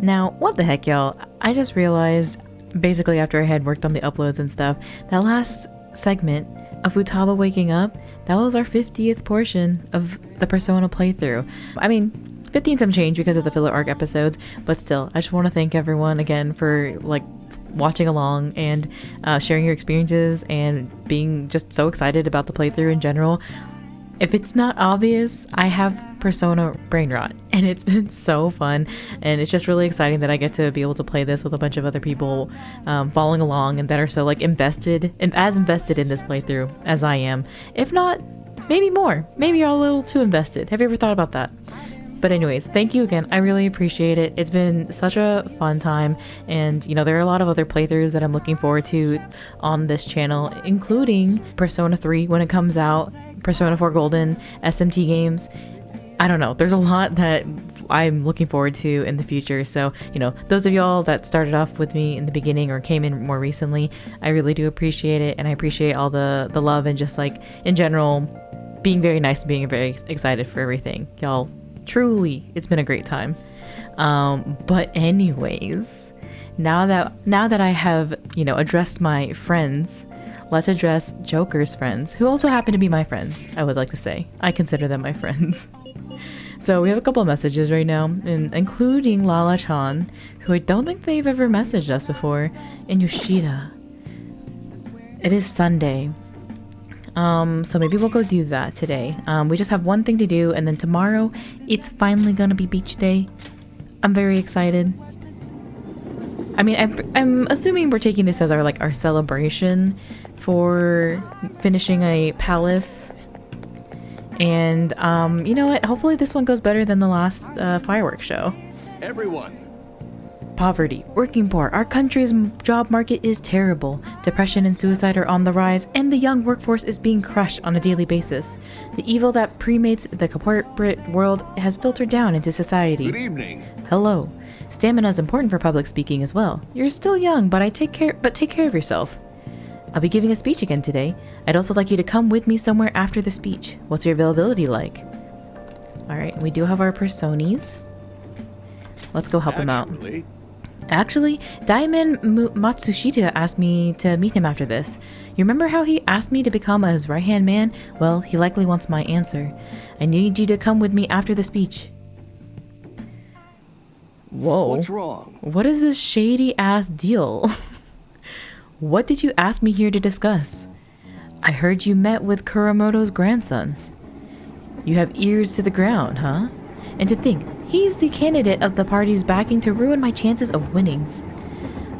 Now, what the heck, y'all? I just realized, basically after I had worked on the uploads and stuff, that last segment of Futaba waking up, that was our 50th portion of the Persona playthrough. I mean, 15 some change because of the filler arc episodes, but still, I just want to thank everyone again for like watching along and sharing your experiences and being just so excited about the playthrough in general. If it's not obvious, I have Persona brain rot, and it's been so fun, and it's just really exciting that I get to be able to play this with a bunch of other people following along and that are so like invested and as invested in this playthrough as I am. If not, maybe more. Maybe you're a little too invested. Have you ever thought about that? But anyways, thank you again. I really appreciate it. It's been such a fun time, and you know, there are a lot of other playthroughs that I'm looking forward to on this channel, including Persona 3 when it comes out, Persona 4 Golden, SMT games. I don't know, there's a lot that I'm looking forward to in the future. So, you know, those of y'all that started off with me in the beginning or came in more recently, I really do appreciate it, and I appreciate all the love and just like in general being very nice and being very excited for everything. Y'all, truly, it's been a great time. But anyways, now that I have, you know, addressed my friends, let's address Joker's friends, who also happen to be my friends, I would like to say. I consider them my friends. So we have a couple of messages right now, including Lala-chan, who I don't think they've ever messaged us before, and Yoshida. It is Sunday. So maybe we'll go do that today. We just have one thing to do, and then tomorrow, it's finally gonna be beach day. I'm very excited. I mean, I'm assuming we're taking this as our celebration for finishing a palace. And you know what? Hopefully this one goes better than the last fireworks show. Everyone. Poverty, working poor, our country's job market is terrible. Depression and suicide are on the rise, and the young workforce is being crushed on a daily basis. The evil that permeates the corporate world has filtered down into society. Good evening. Hello. Stamina is important for public speaking as well. You're still young, but take care of yourself. I'll be giving a speech again today. I'd also like you to come with me somewhere after the speech. What's your availability like? Alright, we do have our personas. Let's go help him out. Actually, Diamond Matsushita asked me to meet him after this. You remember how he asked me to become his right-hand man? Well, he likely wants my answer. I need you to come with me after the speech. Whoa. What's wrong? What is this shady-ass deal? What did you ask me here to discuss? I heard you met with Kuramoto's grandson. You have ears to the ground, huh? And to think, he's the candidate of the party's backing to ruin my chances of winning.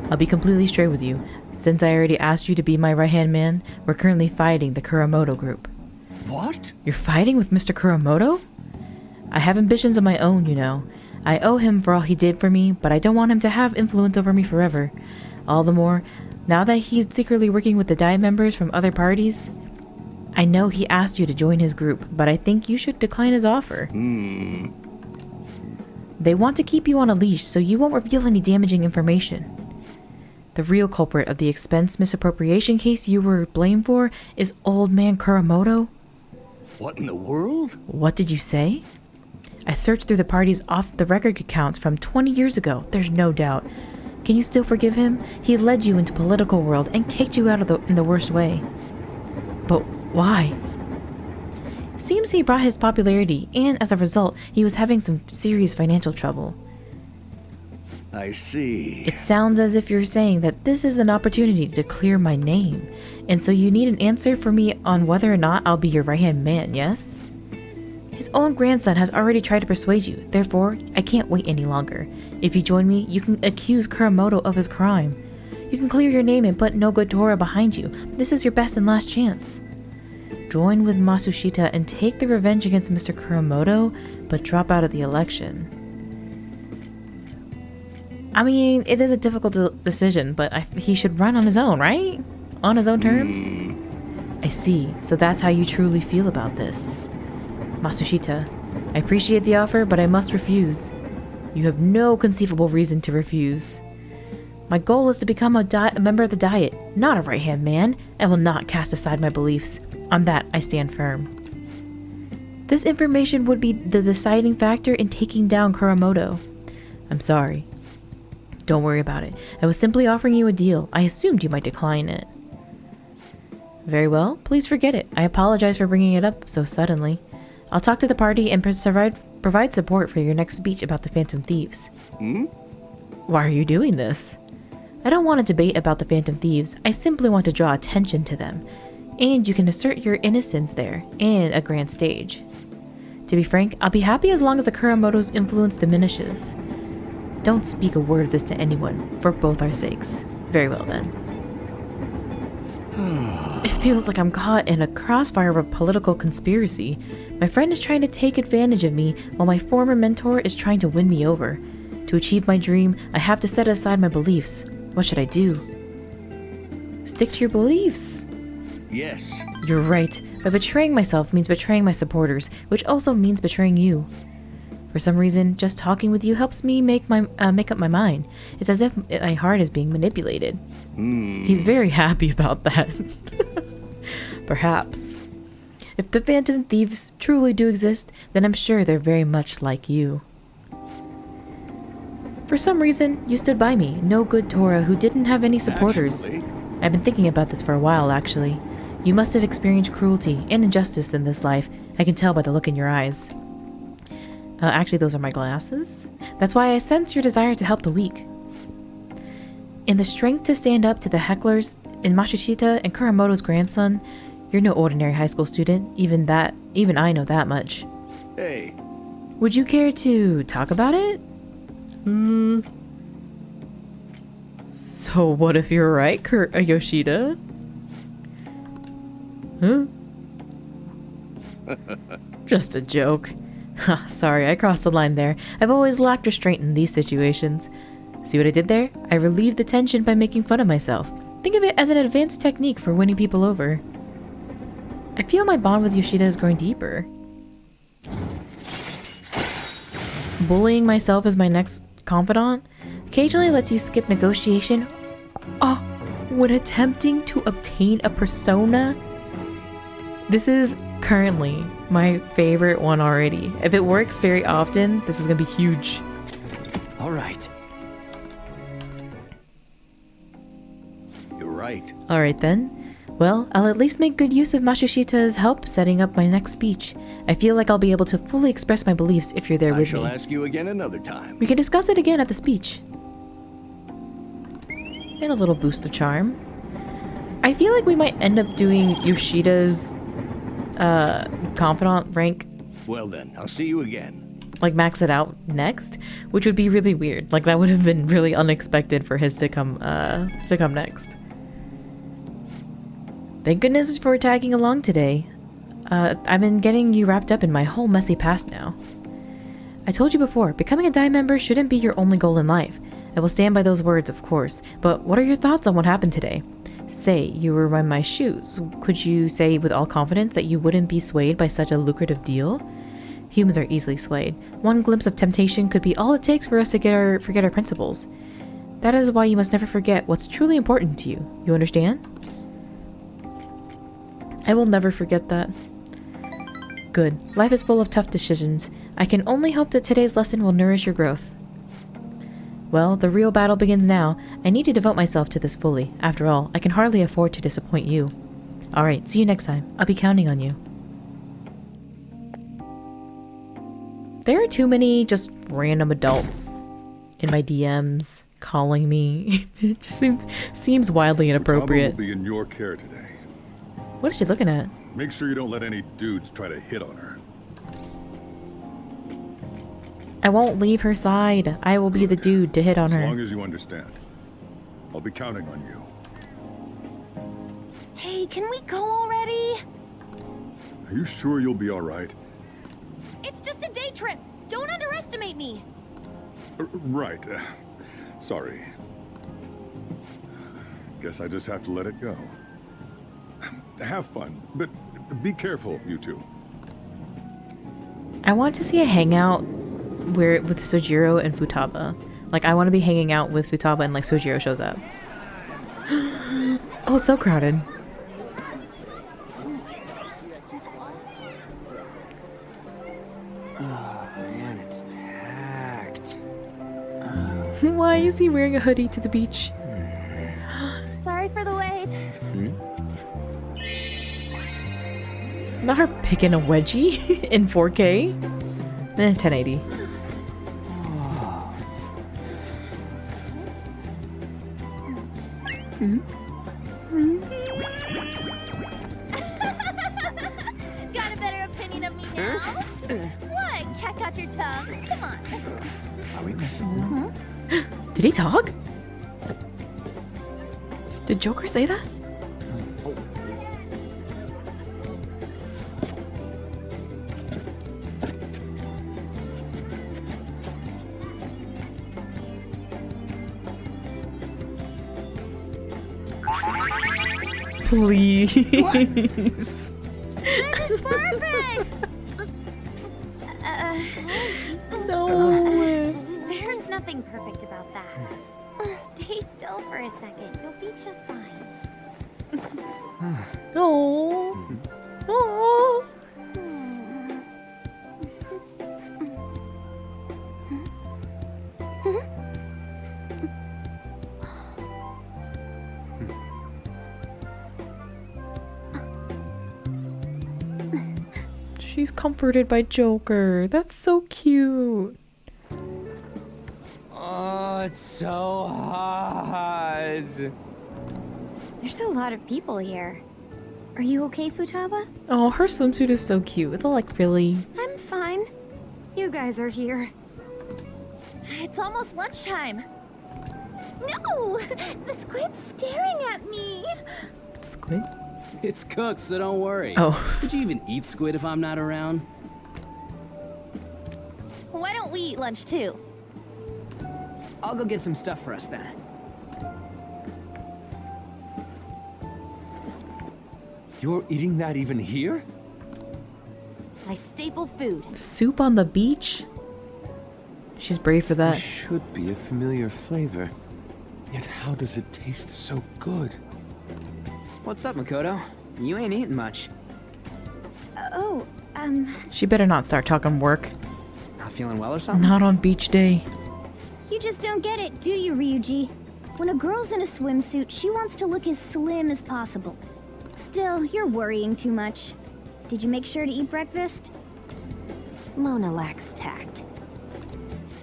I'll be completely straight with you. Since I already asked you to be my right-hand man, we're currently fighting the Kuramoto group. What? You're fighting with Mr. Kuramoto? I have ambitions of my own, you know. I owe him for all he did for me, but I don't want him to have influence over me forever. All the more, now that he's secretly working with the Diet members from other parties. I know he asked you to join his group, but I think you should decline his offer. They want to keep you on a leash so you won't reveal any damaging information. The real culprit of the expense misappropriation case you were blamed for is old man Kuramoto. What in the world? What did you say? I searched through the party's off-the-record accounts from 20 years ago, there's no doubt. Can you still forgive him? He led you into political world and kicked you out in the worst way. But why? Seems he brought his popularity, and as a result, he was having some serious financial trouble. I see. It sounds as if you're saying that this is an opportunity to clear my name, and so you need an answer for me on whether or not I'll be your right-hand man, yes? His own grandson has already tried to persuade you, therefore, I can't wait any longer. If you join me, you can accuse Kuramoto of his crime. You can clear your name and put Nogotora behind you. This is your best and last chance. Join with Matsushita and take the revenge against Mr. Kuramoto, but drop out of the election. I mean, it is a difficult decision, but he should run on his own, right? On his own terms? I see, so that's how you truly feel about this. Matsushita, I appreciate the offer, but I must refuse. You have no conceivable reason to refuse. My goal is to become a member of the Diet, not a right-hand man. I will not cast aside my beliefs. On that, I stand firm. This information would be the deciding factor in taking down Kuramoto. I'm sorry. Don't worry about it. I was simply offering you a deal. I assumed you might decline it. Very well. Please forget it. I apologize for bringing it up so suddenly. I'll talk to the party and provide support for your next speech about the Phantom Thieves. Why are you doing this? I don't want a debate about the Phantom Thieves. I simply want to draw attention to them. And you can assert your innocence there, and a grand stage. To be frank, I'll be happy as long as Akuramoto's influence diminishes. Don't speak a word of this to anyone, for both our sakes. Very well then. It feels like I'm caught in a crossfire of a political conspiracy. My friend is trying to take advantage of me, while my former mentor is trying to win me over. To achieve my dream, I have to set aside my beliefs. What should I do? Stick to your beliefs. Yes. You're right. By betraying myself means betraying my supporters, which also means betraying you. For some reason, just talking with you helps me make up my mind. It's as if my heart is being manipulated. He's very happy about that. Perhaps. If the Phantom Thieves truly do exist, then I'm sure they're very much like you. For some reason, you stood by me, no good Tora who didn't have any supporters. Actually, I've been thinking about this for a while, actually. You must have experienced cruelty and injustice in this life. I can tell by the look in your eyes. Actually, those are my glasses. That's why I sense your desire to help the weak. And the strength to stand up to the hecklers in Matsushita and Kuramoto's grandson. You're no ordinary high school student. Even I know that much. hey, Would you care to talk about it? So what if you're right, Yoshida? Huh? Just a joke. Sorry, I crossed the line there. I've always lacked restraint in these situations. See what I did there? I relieved the tension by making fun of myself. Think of it as an advanced technique for winning people over. I feel my bond with Yoshida is growing deeper. Bullying myself as my next confidant occasionally lets you skip negotiation. Oh, when attempting to obtain a persona. This is currently my favorite one already. If it works very often, this is gonna be huge. all right. You're right. Alright then. Well, I'll at least make good use of Matsushita's help setting up my next speech. I feel like I'll be able to fully express my beliefs if you're there I with shall me. ask you again another time. We can discuss it again at the speech. And a little boost of charm. I feel like we might end up doing Yoshida's confidant rank, Well then, I'll see you again. like max it out next, which would be really weird. Like that would have been really unexpected for his to come next. Thank goodness for tagging along today. I've been getting you wrapped up in my whole messy past now. I told you before, becoming a Dime member shouldn't be your only goal in life. I will stand by those words, of course, but what are your thoughts on what happened today? Say you were in my shoes. Could you say with all confidence that you wouldn't be swayed by such a lucrative deal? Humans are easily swayed. One glimpse of temptation could be all it takes for us to forget our principles. That is why you must never forget what's truly important to you. You understand? I will never forget that. Good. Life is full of tough decisions. I can only hope that today's lesson will nourish your growth. Well, the real battle begins now. I need to devote myself to this fully. After all, I can hardly afford to disappoint you. Alright, see you next time. I'll be counting on you. There are too many just random adults in my DMs calling me. It just seems wildly inappropriate. Futaba will be in your care today. What is she looking at? Make sure you don't let any dudes try to hit on her. I won't leave her side. I will be the dude to hit on As her. long as you understand. I'll be counting on you. Hey, can we go already? Are you sure you'll be alright? It's just a day trip. Don't underestimate me. Right. Sorry. Guess I just have to let it go. Have fun, but be careful, you two. I want to see a hangout with Sojiro and Futaba. Like, I want to be hanging out with Futaba and like Sojiro shows up. Oh, it's so crowded. Oh man, it's packed. Why is he wearing a hoodie to the beach? Sorry for the wait. Not her picking a wedgie in 4K. 1080. Got a better opinion of me now? What? Cat got your tongue? Come on. Are we messing? Did he talk? Did Joker say that? Please. This is perfect! No. There's nothing perfect about that. Stay still for a second. You'll be just fine. No. Oh. She's comforted by Joker. That's so cute. Oh, it's so hot. There's a lot of people here. Are you okay, Futaba? Oh, her swimsuit is so cute. It's all like frilly. I'm fine. You guys are here. It's almost lunchtime. No! The squid's staring at me! Squid? It's cooked, so don't worry. Oh. Would you even eat squid if I'm not around? Why don't we eat lunch too? I'll go get some stuff for us then. You're eating that even here? My staple food. Soup on the beach? She's brave for that. It should be a familiar flavor. Yet how does it taste so good? What's up, Makoto? You ain't eating much. She better not start talking work. Not feeling well or something? Not on beach day. You just don't get it, do you, Ryuji? When a girl's in a swimsuit, she wants to look as slim as possible. Still, you're worrying too much. Did you make sure to eat breakfast? Mona lacks tact.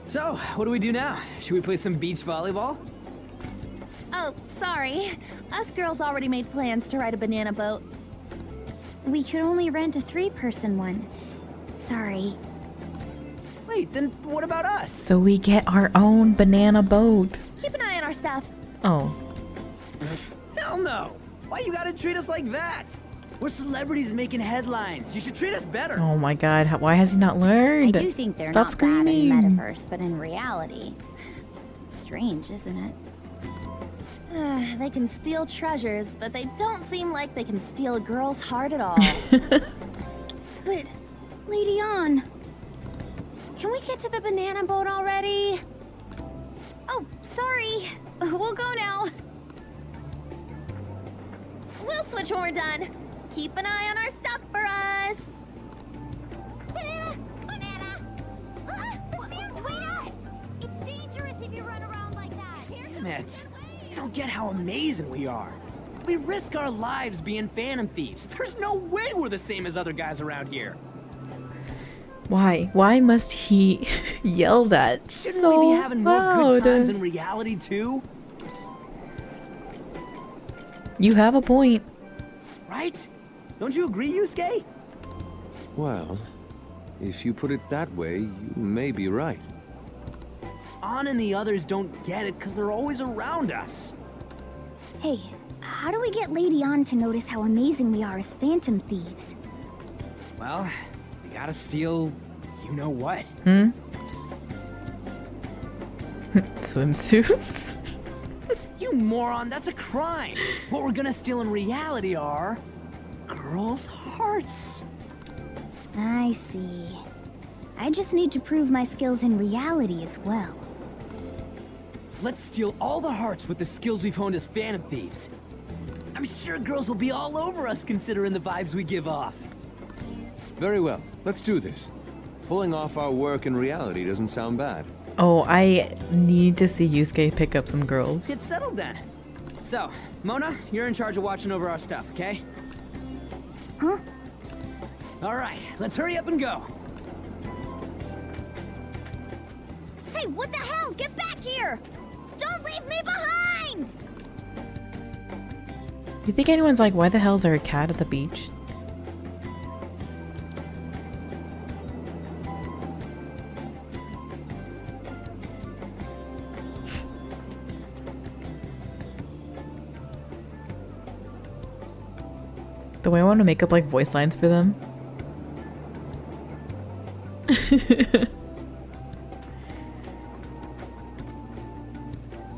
So, what do we do now? Should we play some beach volleyball? Oh, sorry. Us girls already made plans to ride a banana boat. We could only rent a 3-person one. Sorry. Wait, then what about us? So we get our own banana boat. Keep an eye on our stuff. Oh. Hell no! Why you gotta treat us like that? We're celebrities making headlines. You should treat us better. Oh my god. Why has he not learned? I do think they're Stop not screaming. bad in the metaverse, but in reality. Strange, isn't it? They can steal treasures, but they don't seem like they can steal a girl's heart at all. But, Lady On, can we get to the banana boat already? Oh, sorry. We'll go now. We'll switch when we're done. Keep an eye on our stuff for us. Banana! Banana! The sand's wet! It's dangerous if you run around like that. Damn it. You don't get how amazing we are. We risk our lives being phantom thieves. There's no way we're the same as other guys around here. Why? Why must he yell that Shouldn't so we be having more loud? good times in reality too? You have a point. Right? Don't you agree, Yusuke? Well, if you put it that way, you may be right. On and the others don't get it because they're always around us. Hey, how do we get Lady On to notice how amazing we are as phantom thieves? Well, we gotta steal you know what. Swimsuits? You moron, that's a crime. What we're gonna steal in reality are girls' hearts. I see. I just need to prove my skills in reality as well. Let's steal all the hearts with the skills we've honed as phantom thieves. I'm sure girls will be all over us considering the vibes we give off. Very well, let's do this. Pulling off our work in reality doesn't sound bad. Oh, I need to see Yusuke pick up some girls. Get settled then. So, Mona, you're in charge of watching over our stuff, okay? Huh? All right, let's hurry up and go. Hey, what the hell? Get back here! Don't leave me behind! You think anyone's like, why the hell is there a cat at the beach? The way I want to make up like voice lines for them.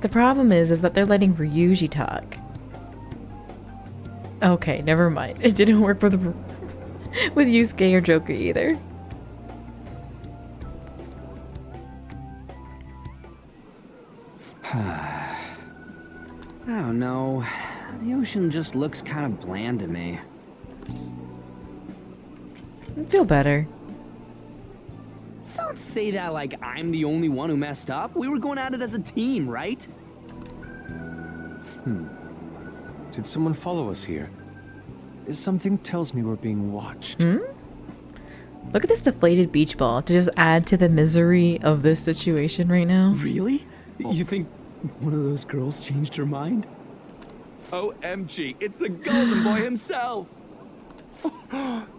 The problem is that they're letting Ryuji talk. Okay, never mind. It didn't work with with Yusuke or Joker either. I don't know. The ocean just looks kind of bland to me. I feel better. Don't say that like I'm the only one who messed up. We were going at it as a team, right? Did someone follow us here? Something tells me we're being watched. Look at this deflated beach ball to just add to the misery of this situation right now. Really? You think one of those girls changed her mind? OMG, it's the golden boy himself!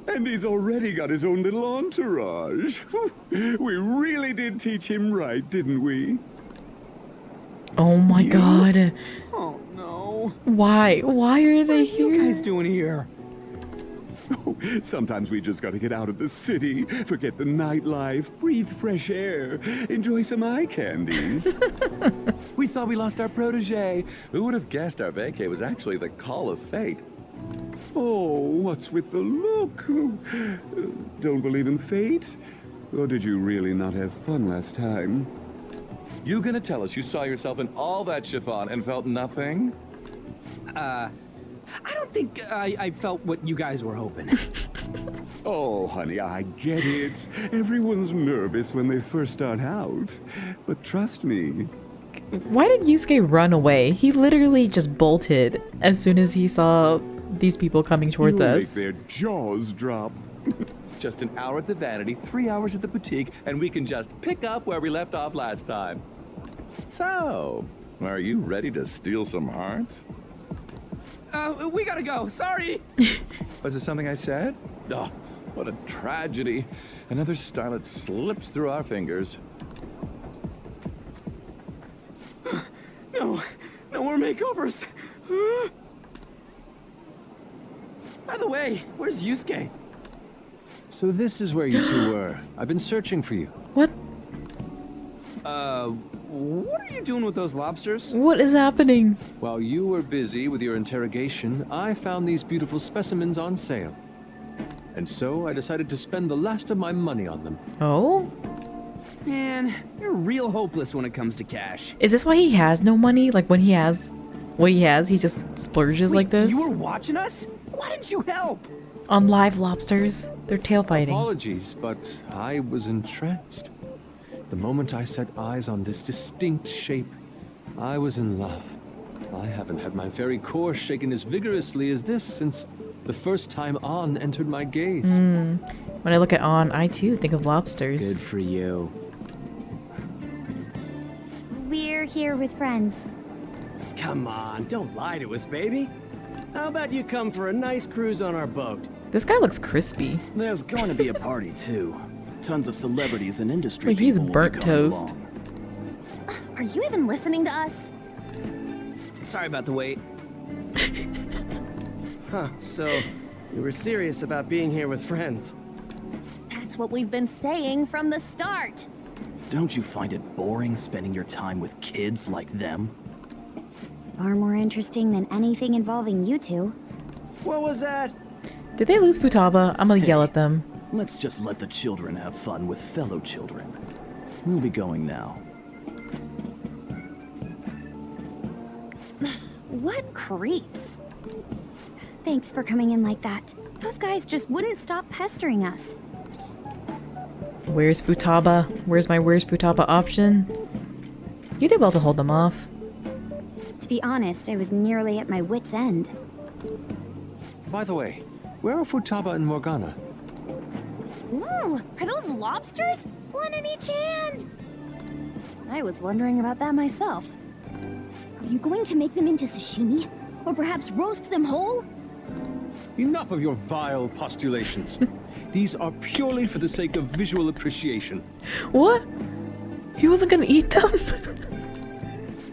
And he's already got his own little entourage. We really did teach him right, didn't we? Oh my god. Oh no. Why? Why are they What are you here? guys doing here? Oh, sometimes we just gotta get out of the city, forget the nightlife, breathe fresh air, enjoy some eye candy. We thought we lost our protege. Who would have guessed our vacay was actually the call of fate? Oh, what's with the look? Don't believe in fate? Or did you really not have fun last time? You gonna tell us you saw yourself in all that chiffon and felt nothing? I don't think I felt what you guys were hoping. Oh, honey, I get it. Everyone's nervous when they first start out. But trust me. Why did Yusuke run away? He literally just bolted as soon as he saw these people coming towards You'll us. make their jaws drop. Just an hour at the Vanity, 3 hours at the boutique, and we can just pick up where we left off last time. So, are you ready to steal some hearts? We gotta go. Sorry. Was it something I said? Oh, what a tragedy. Another starlet slips through our fingers. No more makeovers. By the way, where's Yusuke? So this is where you two were. I've been searching for you. What? What are you doing with those lobsters? What is happening? While you were busy with your interrogation, I found these beautiful specimens on sale. And so I decided to spend the last of my money on them. Oh? Man, you're real hopeless when it comes to cash. Is this why he has no money? Like when he has what he has, he just splurges like this? You were watching us? Why didn't you help? On live lobsters? They're tail fighting. Apologies, but I was entranced. The moment I set eyes on this distinct shape, I was in love. I haven't had my very core shaken as vigorously as this since the first time On entered my gaze. When I look at On, I too think of lobsters. Good for you. We're here with friends. Come on, don't lie to us, baby. How about you come for a nice cruise on our boat? This guy looks crispy. There's going to be a party, too. Tons of celebrities and industry Like he's people will be burnt coming toast. along. Are you even listening to us? Sorry about the wait. Huh, so you were serious about being here with friends. That's what we've been saying from the start. Don't you find it boring spending your time with kids like them? Far more interesting than anything involving you two. What was that? Did they lose Futaba? I'm gonna yell at them. Let's just let the children have fun with fellow children. We'll be going now. What creeps. Thanks for coming in like that. Those guys just wouldn't stop pestering us. Where's Futaba? Where's my where's Futaba option? You did well to hold them off. To be honest, I was nearly at my wit's end. By the way, where are Futaba and Morgana? Ooh, are those lobsters? One in each hand! I was wondering about that myself. Are you going to make them into sashimi? Or perhaps roast them whole? Enough of your vile postulations. These are purely for the sake of visual appreciation. What? He wasn't gonna eat them?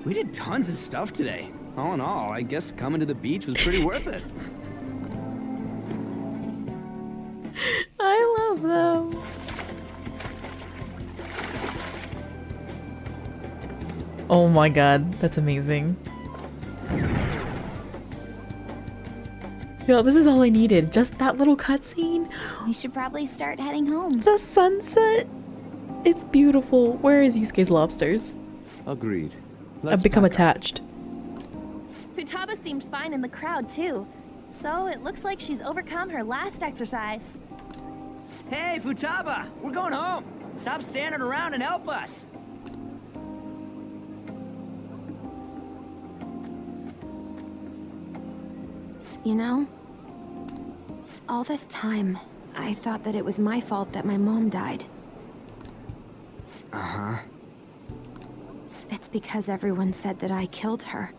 We did tons of stuff today. All in all, I guess coming to the beach was pretty worth it. I love them. Oh my god, that's amazing. Yo, this is all I needed. Just that little cutscene. We should probably start heading home. The sunset. It's beautiful. Where is Yusuke's lobsters? Agreed. I've become pack up. attached. Futaba seemed fine in the crowd, too. So it looks like she's overcome her last exercise. Hey, Futaba! We're going home! Stop standing around and help us! You know, all this time, I thought that it was my fault that my mom died. Uh-huh. It's because everyone said that I killed her.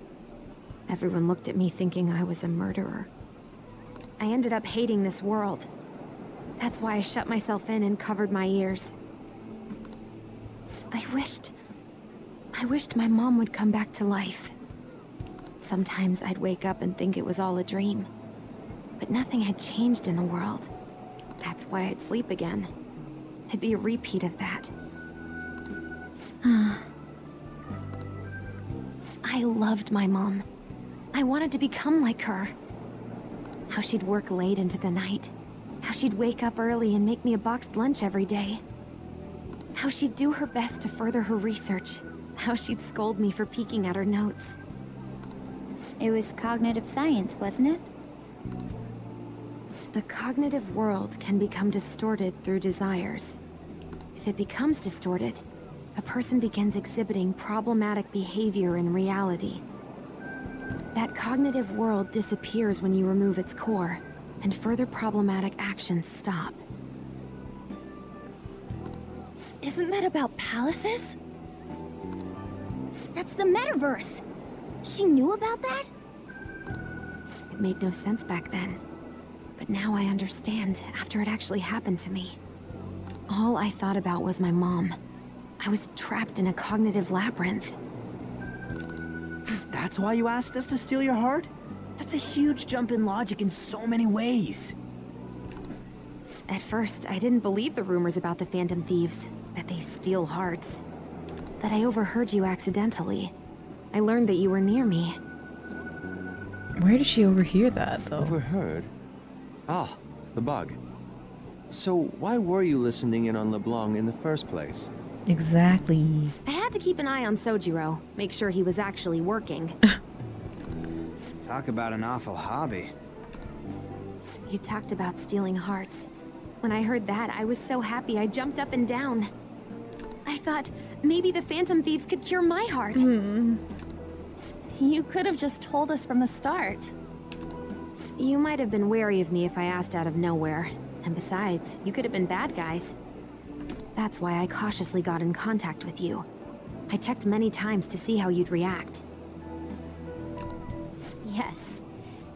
Everyone looked at me thinking I was a murderer. I ended up hating this world. That's why I shut myself in and covered my ears. I wished my mom would come back to life. Sometimes I'd wake up and think it was all a dream. But nothing had changed in the world. That's why I'd sleep again. It'd be a repeat of that. I loved my mom. I wanted to become like her. How she'd work late into the night. How she'd wake up early and make me a boxed lunch every day. How she'd do her best to further her research. How she'd scold me for peeking at her notes. It was cognitive science, wasn't it? The cognitive world can become distorted through desires. If it becomes distorted, a person begins exhibiting problematic behavior in reality. That cognitive world disappears when you remove its core, and further problematic actions stop. Isn't that about palaces? That's the metaverse! She knew about that? It made no sense back then. But now I understand, after it actually happened to me. All I thought about was my mom. I was trapped in a cognitive labyrinth. That's why you asked us to steal your heart? That's a huge jump in logic in so many ways. At first, I didn't believe the rumors about the Phantom Thieves, that they steal hearts. But I overheard you accidentally. I learned that you were near me. Where did she overhear that, though? Overheard? Ah, the bug. So why were you listening in on Leblanc in the first place? Exactly. I had to keep an eye on Sojiro, make sure he was actually working. Talk about an awful hobby. You talked about stealing hearts. When I heard that, I was so happy I jumped up and down. I thought maybe the Phantom Thieves could cure my heart. You could have just told us from the start. You might have been wary of me if I asked out of nowhere. And besides, you could have been bad guys. That's why I cautiously got in contact with you. I checked many times to see how you'd react. Yes.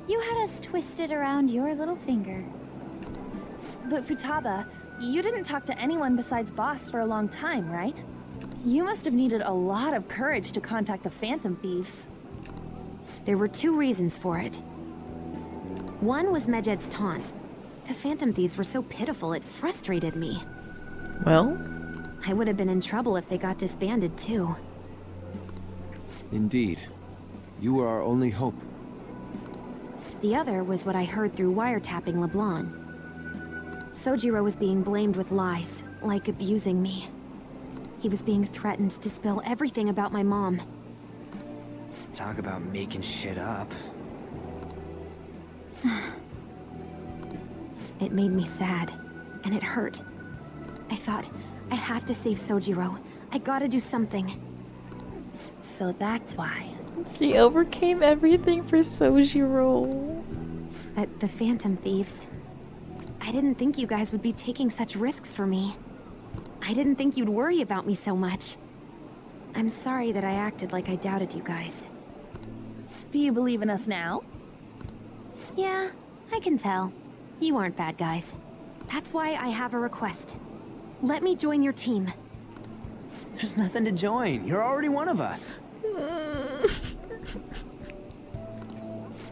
You had us twisted around your little finger. But Futaba, you didn't talk to anyone besides Boss for a long time, right? You must have needed a lot of courage to contact the Phantom Thieves. There were two reasons for it. One was Medjed's taunt. The Phantom Thieves were so pitiful it frustrated me. Well? I would have been in trouble if they got disbanded too. Indeed. You were our only hope. The other was what I heard through wiretapping Leblanc. Sojiro was being blamed with lies, like abusing me. He was being threatened to spill everything about my mom. Talk about making shit up. It made me sad, and it hurt. I thought, I have to save Sojiro. I gotta do something. So that's why. She overcame everything for Sojiro. But the Phantom Thieves... I didn't think you guys would be taking such risks for me. I didn't think you'd worry about me so much. I'm sorry that I acted like I doubted you guys. Do you believe in us now? Yeah, I can tell. You aren't bad guys. That's why I have a request. Let me join your team. There's nothing to join. You're already one of us.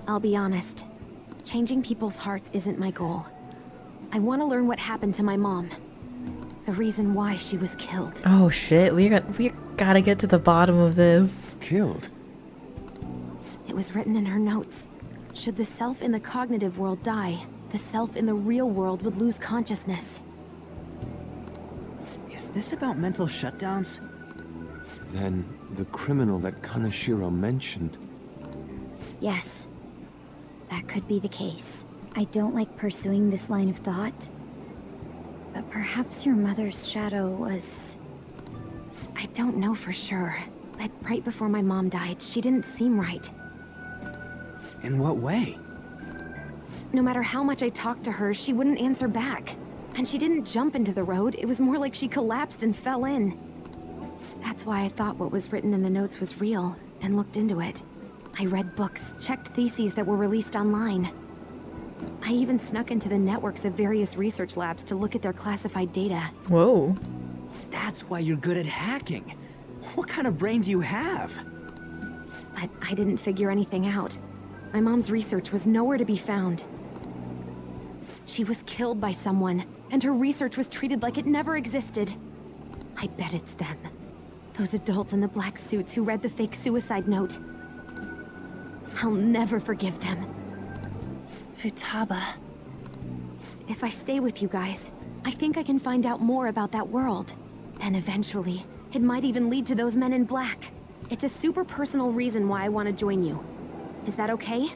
I'll be honest. Changing people's hearts isn't my goal. I want to learn what happened to my mom. The reason why she was killed. Oh shit, we gotta get to the bottom of this. Killed? It was written in her notes. Should the self in the cognitive world die, the self in the real world would lose consciousness. Is this about mental shutdowns? Then the criminal that Kaneshiro mentioned. Yes, that could be the case. I don't like pursuing this line of thought, but perhaps your mother's shadow was... I don't know for sure, but right before my mom died, she didn't seem right. In what way? No matter how much I talked to her, she wouldn't answer back. And she didn't jump into the road, it was more like she collapsed and fell in. That's why I thought what was written in the notes was real, and looked into it. I read books, checked theses that were released online. I even snuck into the networks of various research labs to look at their classified data. Whoa. That's why you're good at hacking. What kind of brain do you have? But I didn't figure anything out. My mom's research was nowhere to be found. She was killed by someone, and her research was treated like it never existed. I bet it's them. Those adults in the black suits who read the fake suicide note. I'll never forgive them. Futaba. If I stay with you guys, I think I can find out more about that world. And eventually, it might even lead to those men in black. It's a super personal reason why I want to join you. Is that okay?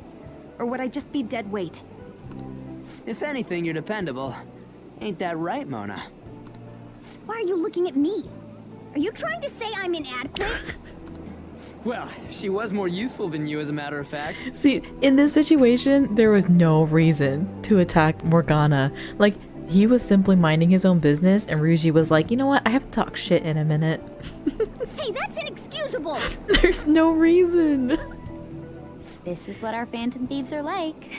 Or would I just be dead weight? If anything, you're dependable. Ain't that right, Mona? Why are you looking at me? Are you trying to say I'm inadequate? Well, she was more useful than you, as a matter of fact. See, in this situation, there was no reason to attack Morgana. Like, he was simply minding his own business, and Ryuji was like, you know what, I have to talk shit in a minute. Hey, that's inexcusable! There's no reason. This is what our Phantom Thieves are like.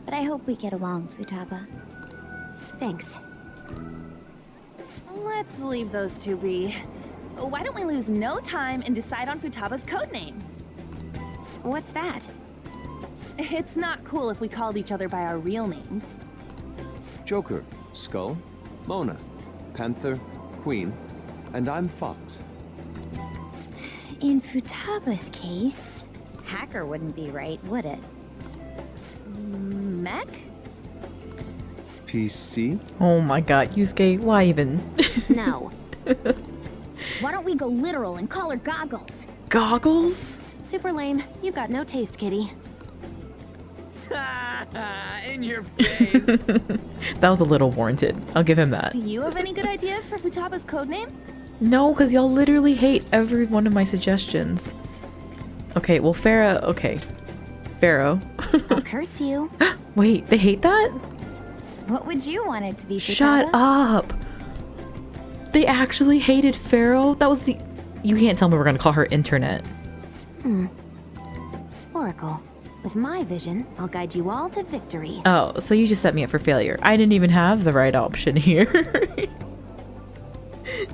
But I hope we get along, Futaba. Thanks. Let's leave those two be. Why don't we lose no time and decide on Futaba's codename? What's that? It's not cool if we called each other by our real names. Joker, Skull, Mona, Panther, Queen, and I'm Fox. In Futaba's case, hacker wouldn't be right, would it? Mech? PC? Oh my god, Yusuke, why even? No. Why don't we go literal and call her Goggles? Goggles? Super lame. You've got no taste, kitty. In your face. That was a little warranted. I'll give him that. Do you have any good ideas for Futaba's codename? No, because y'all literally hate every one of my suggestions. Okay, well, Pharaoh. Okay. Pharaoh. I'll curse you. Wait, they hate that? What would you want it to be, Futaba? Shut up! They actually hated Pharaoh? That was the... You can't tell me we're gonna call her Internet. Oracle. With my vision, I'll guide you all to victory. Oh, so you just set me up for failure. I didn't even have the right option here.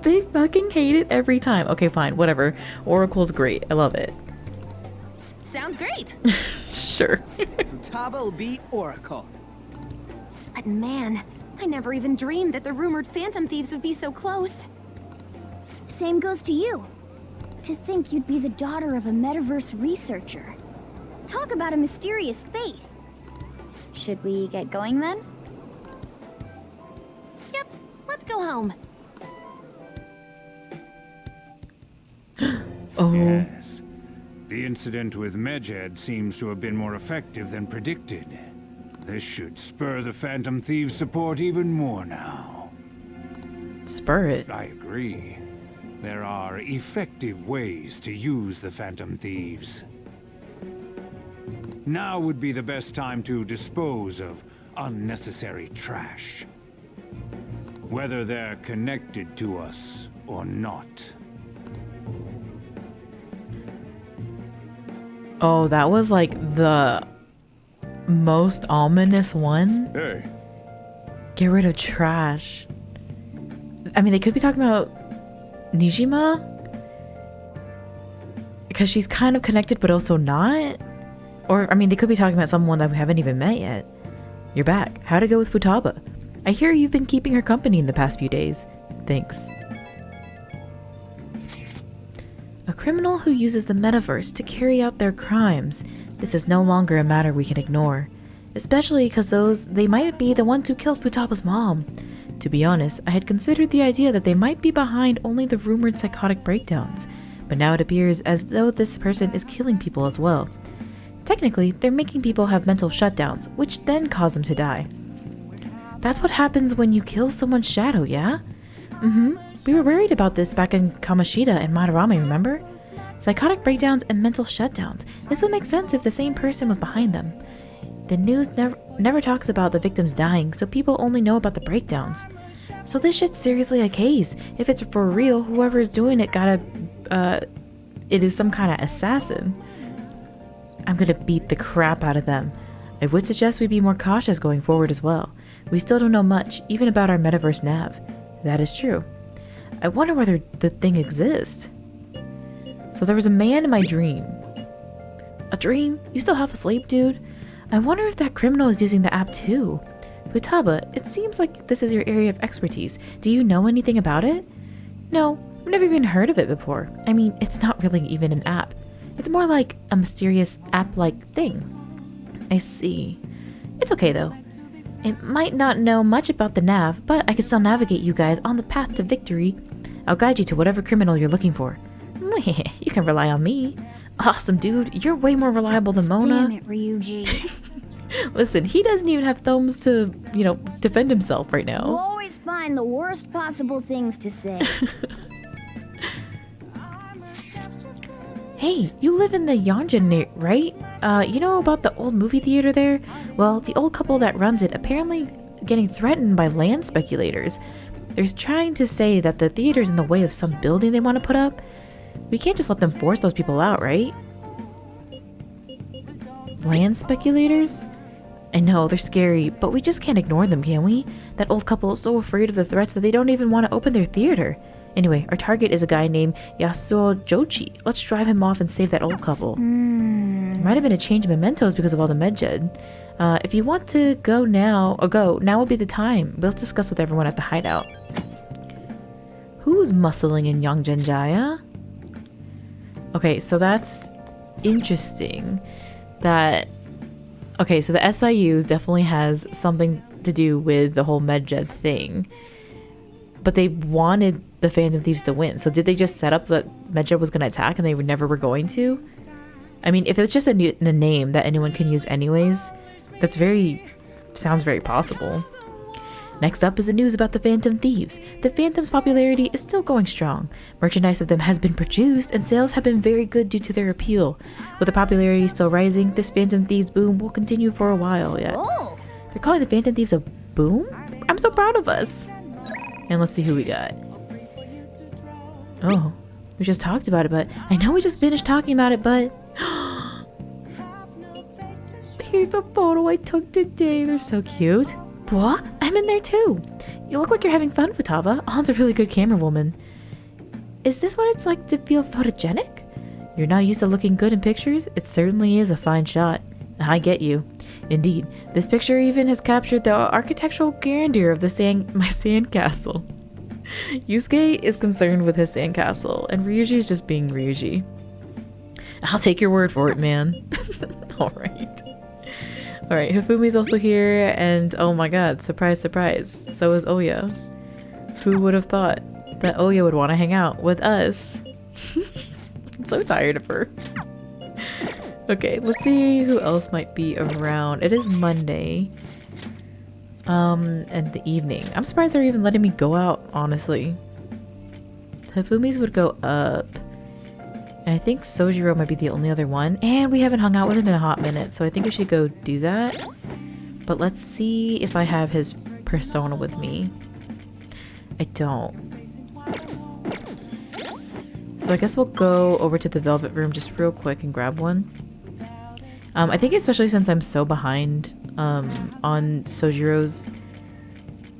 They fucking hate it every time. Okay, fine, whatever. Oracle's great. I love it. Sounds great. Sure. Futaba will be Oracle. But man, I never even dreamed that the rumored Phantom Thieves would be so close. Same goes to you. To think you'd be the daughter of a metaverse researcher. Talk about a mysterious fate. Should we get going then? Yep, let's go home. Oh. Yes. The incident with Medjed seems to have been more effective than predicted. This should spur the Phantom Thieves' support even more now. spur it. I agree. There are effective ways to use the Phantom Thieves. Now would be the best time to dispose of unnecessary trash. Whether they're connected to us or not. Oh, that was like the most ominous one. Hey, Get rid of trash. I mean, they could be talking about Nijima? Because she's kind of connected, but also not. Or, I mean, they could be talking about someone that we haven't even met yet. You're back. How'd it go with Futaba? I hear you've been keeping her company in the past few days. Thanks. A criminal who uses the metaverse to carry out their crimes. This is no longer a matter we can ignore. Especially because they might be the ones who killed Futaba's mom. To be honest, I had considered the idea that they might be behind only the rumored psychotic breakdowns. But now it appears as though this person is killing people as well. Technically, they're making people have mental shutdowns, which then cause them to die. That's what happens when you kill someone's shadow, yeah? We were worried about this back in Kamoshida and Madarame, remember? Psychotic breakdowns and mental shutdowns. This would make sense if the same person was behind them. The news never talks about the victims dying, so people only know about the breakdowns. So this shit's seriously a case. If it's for real, whoever's doing it it is some kind of assassin. I'm gonna beat the crap out of them. I would suggest we be more cautious going forward as well. We still don't know much, even about our metaverse nav. That is true. I wonder whether the thing exists. So there was a man in my dream. A dream? You still half asleep, dude? I wonder if that criminal is using the app too. Futaba, it seems like this is your area of expertise. Do you know anything about it? No, I've never even heard of it before. I mean, it's not really even an app. It's more like a mysterious app-like thing. I see. It's okay though. It might not know much about the nav, but I can still navigate you guys on the path to victory. I'll guide you to whatever criminal you're looking for. You can rely on me. Awesome, dude. You're way more reliable than Mona. Damn it, Ryuji. Listen, he doesn't even have thumbs to, defend himself right You now. always find the worst possible things to say. Hey, you live in the Yonjin, right? You know about the old movie theater there? Well, the old couple that runs it apparently getting threatened by land speculators. They're trying to say that the theater's in the way of some building they want to put up. We can't just let them force those people out, right? Land speculators? I know, they're scary, but we just can't ignore them, can we? That old couple is so afraid of the threats that they don't even want to open their theater. Anyway, our target is a guy named Yasuo Jochi. Let's drive him off and save that old couple. There might have been a change in mementos because of all the medjed. If you want to go now, now would be the time. We'll discuss with everyone at the hideout. Who's muscling in Yongjanjaya? Okay, so that's interesting. Okay, so the SIUs definitely has something to do with the whole medjed thing. But they wanted the Phantom Thieves to win. So did they just set up that medjed was going to attack and they never were going to? I mean, if it's just a name that anyone can use anyways, sounds very possible. Next up is the news about the Phantom Thieves. The Phantom's popularity is still going strong. Merchandise of them has been produced and sales have been very good due to their appeal. With the popularity still rising, this Phantom Thieves boom will continue for a while yet. Oh. They're calling the Phantom Thieves a boom? I'm so proud of us. And let's see who we got. Oh, we just talked about it, but I know we just finished talking about it, but here's a photo I took today. They're so cute. What? I'm in there too. You look like you're having fun, Futaba. An's a really good camera woman. Is this what it's like to feel photogenic? You're not used to looking good in pictures? It certainly is a fine shot. I get you. Indeed, this picture even has captured the architectural grandeur of my sandcastle. Yusuke is concerned with his sandcastle, and Ryuji is just being Ryuji. I'll take your word for it, man. Alright, Hifumi's also here, and oh my god, surprise, surprise, so is Oya. Who would have thought that Oya would want to hang out with us? I'm so tired of her. Okay, let's see who else might be around. It is Monday. in the evening. I'm surprised they're even letting me go out, honestly. Hifumi's would go up. And I think Sojiro might be the only other one. And we haven't hung out with him in a hot minute, so I think we should go do that. But let's see if I have his persona with me. I don't. So I guess we'll go over to the Velvet Room just real quick and grab one. I think especially since I'm so behind on Sojiro's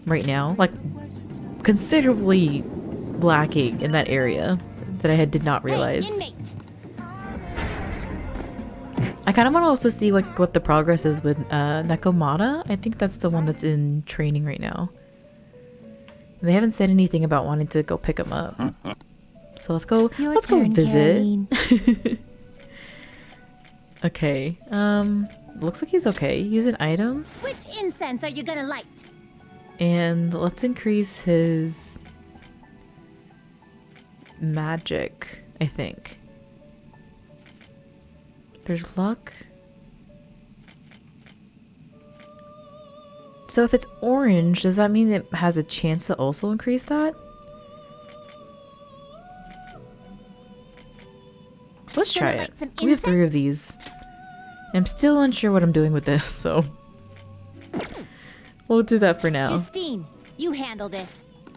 right now, like considerably lacking in that area that I did not realize. Hey, I kind of want to also see what the progress is with Nekomata. I think that's the one that's in training right now. They haven't said anything about wanting to go pick him up. So let's go visit. Okay. Looks like he's okay. Use an item. Which incense are you gonna light? And let's increase his magic, I think. There's luck. So if it's orange, does that mean it has a chance to also increase that? Let's try it. We have 3 of these. I'm still unsure what I'm doing with this, so we'll do that for now. Justine, you handle this.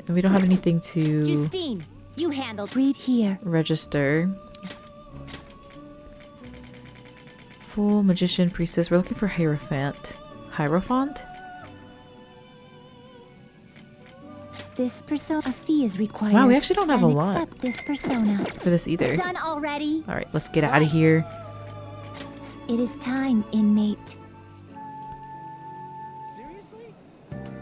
And we don't have anything to Justine, you handle. Read here. register. Fool, magician, priestess. We're looking for Hierophant. Hierophant? This persona, a fee is required. Wow, we actually don't have a lot Accept this persona. for this either. Done already. Alright, let's get out of here. It is time, inmate.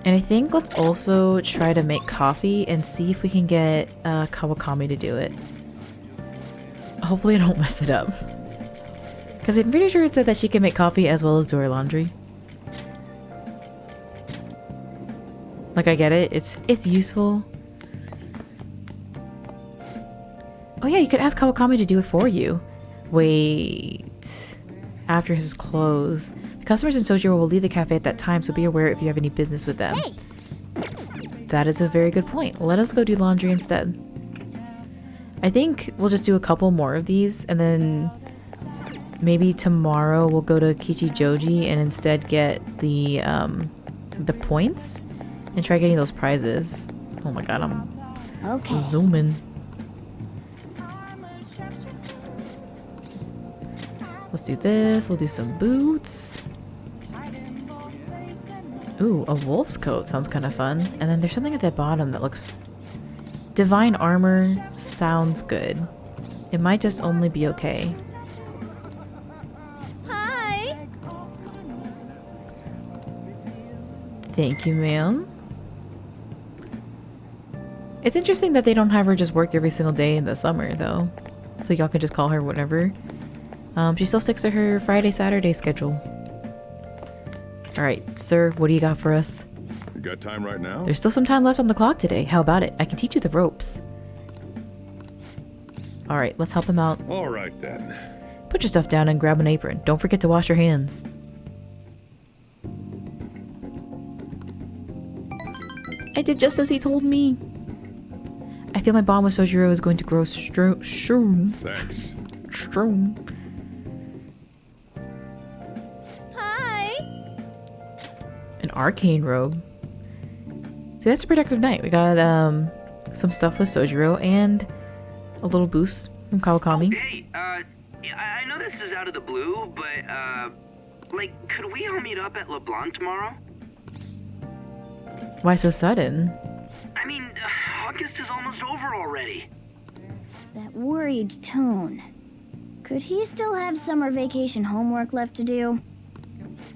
And I think let's also try to make coffee and see if we can get Kawakami to do it. Hopefully I don't mess it up. Because I'm pretty sure it said that she can make coffee as well as do her laundry. Like, I get it. It's useful. Oh yeah, you could ask Kawakami to do it for you. Wait. After his close. The customers in Sojiro will leave the cafe at that time, so be aware if you have any business with them. Hey. That is a very good point. Let us go do laundry instead. I think we'll just do a couple more of these, and then maybe tomorrow we'll go to Kichijoji and instead get the points and try getting those prizes. Oh my god, I'm zooming. Let's do this. We'll do some boots. Ooh, a wolf's coat sounds kind of fun. And then there's something at the bottom that looks... Divine armor sounds good. It might just only be okay. Hi. Thank you, ma'am. It's interesting that they don't have her just work every single day in the summer, though. So y'all can just call her whatever. She still sticks to her Friday, Saturday schedule. Alright, sir, what do you got for us? You got time right now? There's still some time left on the clock today. How about it? I can teach you the ropes. Alright, let's help him out. All right, then. Put your stuff down and grab an apron. Don't forget to wash your hands. I did just as he told me. I feel my bond with Sojiro is going to grow strong. Thanks. Strong. Hi. An arcane robe. See, that's a productive night. We got some stuff with Sojiro and a little boost from Kawakami. Hey, I know this is out of the blue, but, like, could we all meet up at Leblanc tomorrow? Why so sudden? I mean, August is almost over already. That worried tone. Could he still have summer vacation homework left to do?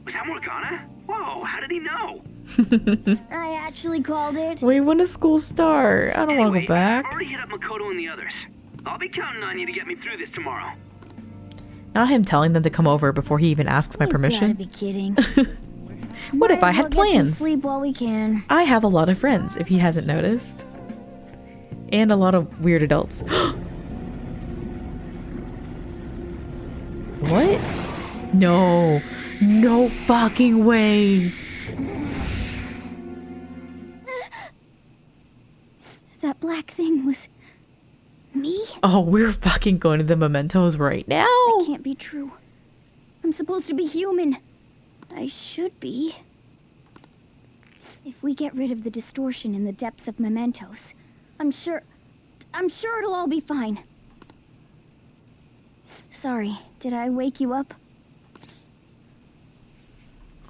Was that Morgana? Whoa, how did he know? I actually called it. Wait, when does school start? I don't want to go back. I've already hit up Makoto and the others. I'll be counting on you to get me through this tomorrow. Not him telling them to come over before he even asks my You permission. gotta be kidding. What if I had Might as well get some plans? sleep while we can. I have a lot of friends, if he hasn't noticed. And a lot of weird adults. What? No. No fucking way. Oh, we're fucking going to the mementos right now. That can't be true. I'm supposed to be human. I should be. If we get rid of the distortion in the depths of mementos, I'm sure it'll all be fine. Sorry, did I wake you up?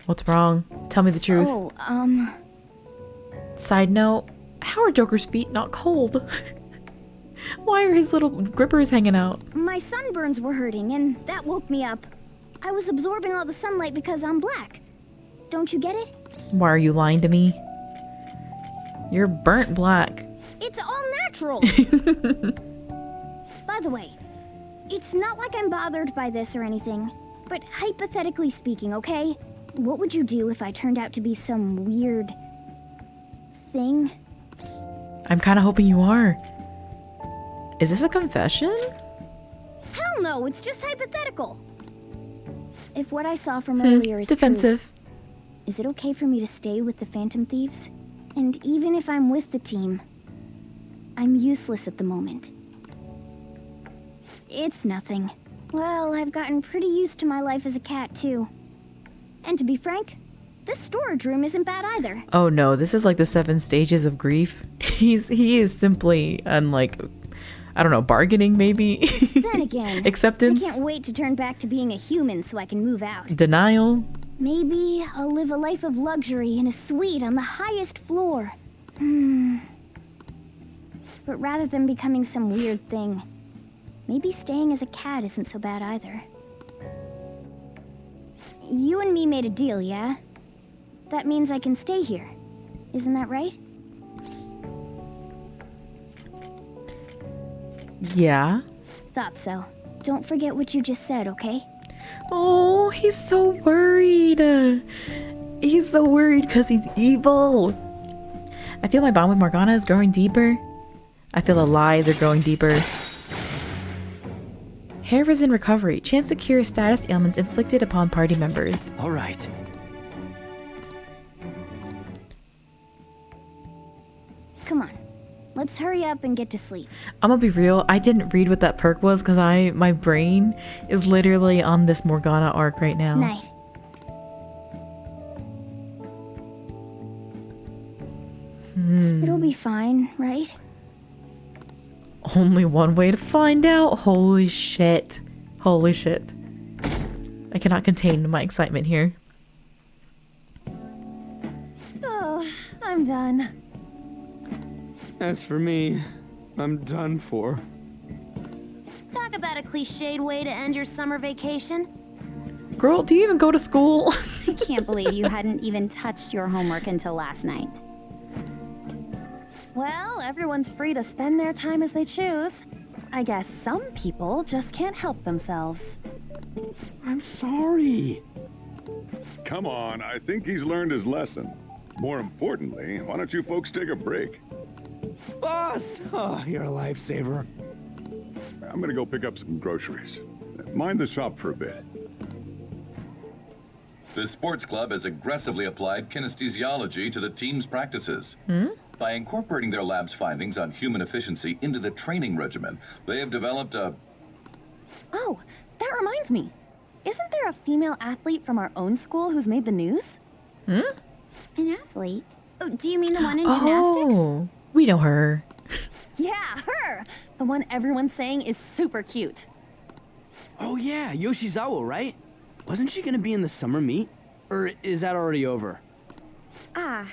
What's wrong? Tell me the truth. Oh, Side note, how are Joker's feet not cold? Why are his little grippers hanging out? my sunburns were hurting and that woke me up. I was absorbing all the sunlight because I'm black. Don't you get it? Why are you lying to me? You're burnt black. It's all natural. By the way, it's not like I'm bothered by this or anything, but hypothetically speaking, okay? What would you do if I turned out to be some weird thing? I'm kind of hoping you are. Is this a confession? Hell no, it's just hypothetical. If what I saw from earlier is defensive. true, is it okay for me to stay with the Phantom Thieves? And even if I'm with the team, I'm useless at the moment. It's nothing. Well, I've gotten pretty used to my life as a cat, too. And to be frank, this storage room isn't bad either. Oh no, this is like the 7 stages of grief. He is simply unlike, I don't know, bargaining maybe? Then again, acceptance? I can't wait to turn back to being a human so I can move out. Denial? Maybe I'll live a life of luxury in a suite on the highest floor. But rather than becoming some weird thing, maybe staying as a cat isn't so bad either. You and me made a deal, yeah? That means I can stay here. Isn't that right? Yeah. Thought so. Don't forget what you just said, okay? Oh, he's so worried. He's so worried because he's evil. I feel my bond with Morgana is growing deeper. I feel the lies are growing deeper. Hair is in recovery. Chance to cure status ailments inflicted upon party members. All right. Come on. Let's hurry up and get to sleep. I'm gonna be real, I didn't read what that perk was because my brain is literally on this Morgana arc right now. Night. It'll be fine, right? Only one way to find out. Holy shit. Holy shit. I cannot contain my excitement here. Oh, I'm done. As for me, I'm done for. Talk about a cliched way to end your summer vacation. Girl, do you even go to school? I can't believe you hadn't even touched your homework until last night. Well, everyone's free to spend their time as they choose. I guess some people just can't help themselves. I'm sorry. Come on, I think he's learned his lesson. More importantly, why don't you folks take a break? Boss! Oh, you're a lifesaver. I'm gonna go pick up some groceries. Mind the shop for a bit. The sports club has aggressively applied kinesthesiology to the team's practices. By incorporating their lab's findings on human efficiency into the training regimen, they have developed a... Oh, that reminds me. Isn't there a female athlete from our own school who's made the news? An athlete? Oh, do you mean the one in gymnastics? Oh, we know her. Yeah, her! The one everyone's saying is super cute. Oh yeah, Yoshizawa, right? Wasn't she gonna be in the summer meet? Or is that already over? Ah,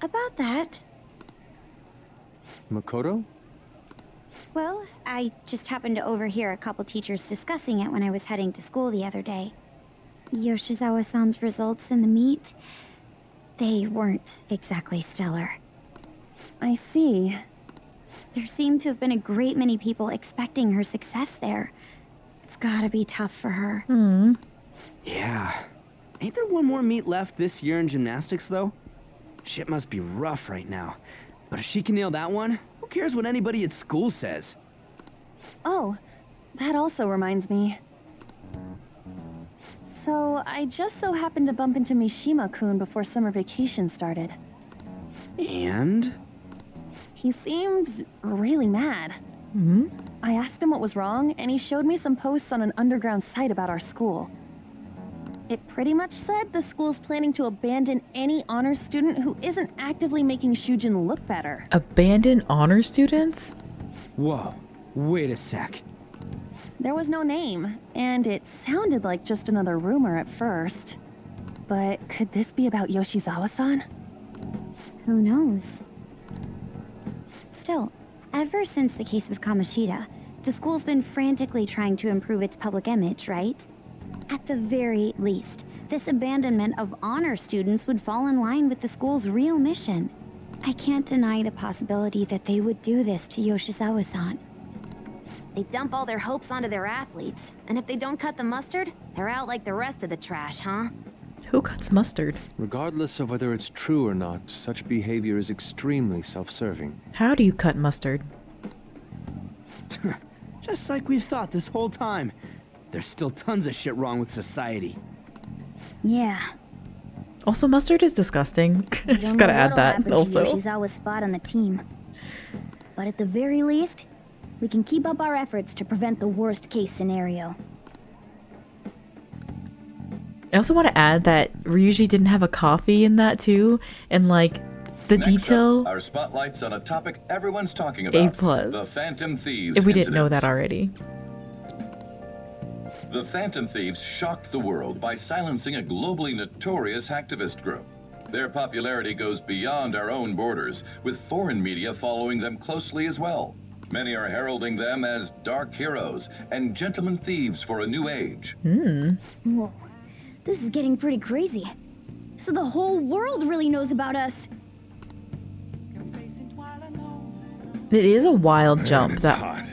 about that. Makoto? Well, I just happened to overhear a couple teachers discussing it when I was heading to school the other day. Yoshizawa-san's results in the meet, they weren't exactly stellar. I see. There seemed to have been a great many people expecting her success there. It's gotta be tough for her. Yeah. Ain't there one more meet left this year in gymnastics, though? Shit must be rough right now. But if she can nail that one, who cares what anybody at school says? Oh, that also reminds me. So, I just so happened to bump into Mishima-kun before summer vacation started. And? He seemed really mad. I asked him what was wrong, and he showed me some posts on an underground site about our school. It pretty much said the school's planning to abandon any honors student who isn't actively making Shujin look better. Abandon honor students? Whoa, wait a sec. There was no name, and it sounded like just another rumor at first. But could this be about Yoshizawa-san? Who knows? Still, ever since the case with Kamoshida, the school's been frantically trying to improve its public image, right? At the very least, this abandonment of honor students would fall in line with the school's real mission. I can't deny the possibility that they would do this to Yoshizawa-san. They dump all their hopes onto their athletes, and if they don't cut the mustard, they're out like the rest of the trash, huh? Who cuts mustard? Regardless of whether it's true or not, such behavior is extremely self-serving. How do you cut mustard? Just like we thought this whole time. There's still tons of shit wrong with society. Yeah. Also, mustard is disgusting. Just gotta add that also. Yoshizawa's spot on the team. But at the very least, we can keep up our efforts to prevent the worst case scenario. I also want to add that Ryuji didn't have a coffee in that too, and like the Next detail. Up, our spotlight's on a topic everyone's talking about. A+. The Phantom Thieves. If we didn't know incidents. that already. The Phantom Thieves shocked the world by silencing a globally notorious hacktivist group. Their popularity goes beyond our own borders, with foreign media following them closely as well. Many are heralding them as dark heroes and gentlemen thieves for a new age. Whoa. This is getting pretty crazy. So the whole world really knows about us. It is a wild jump It's that hot.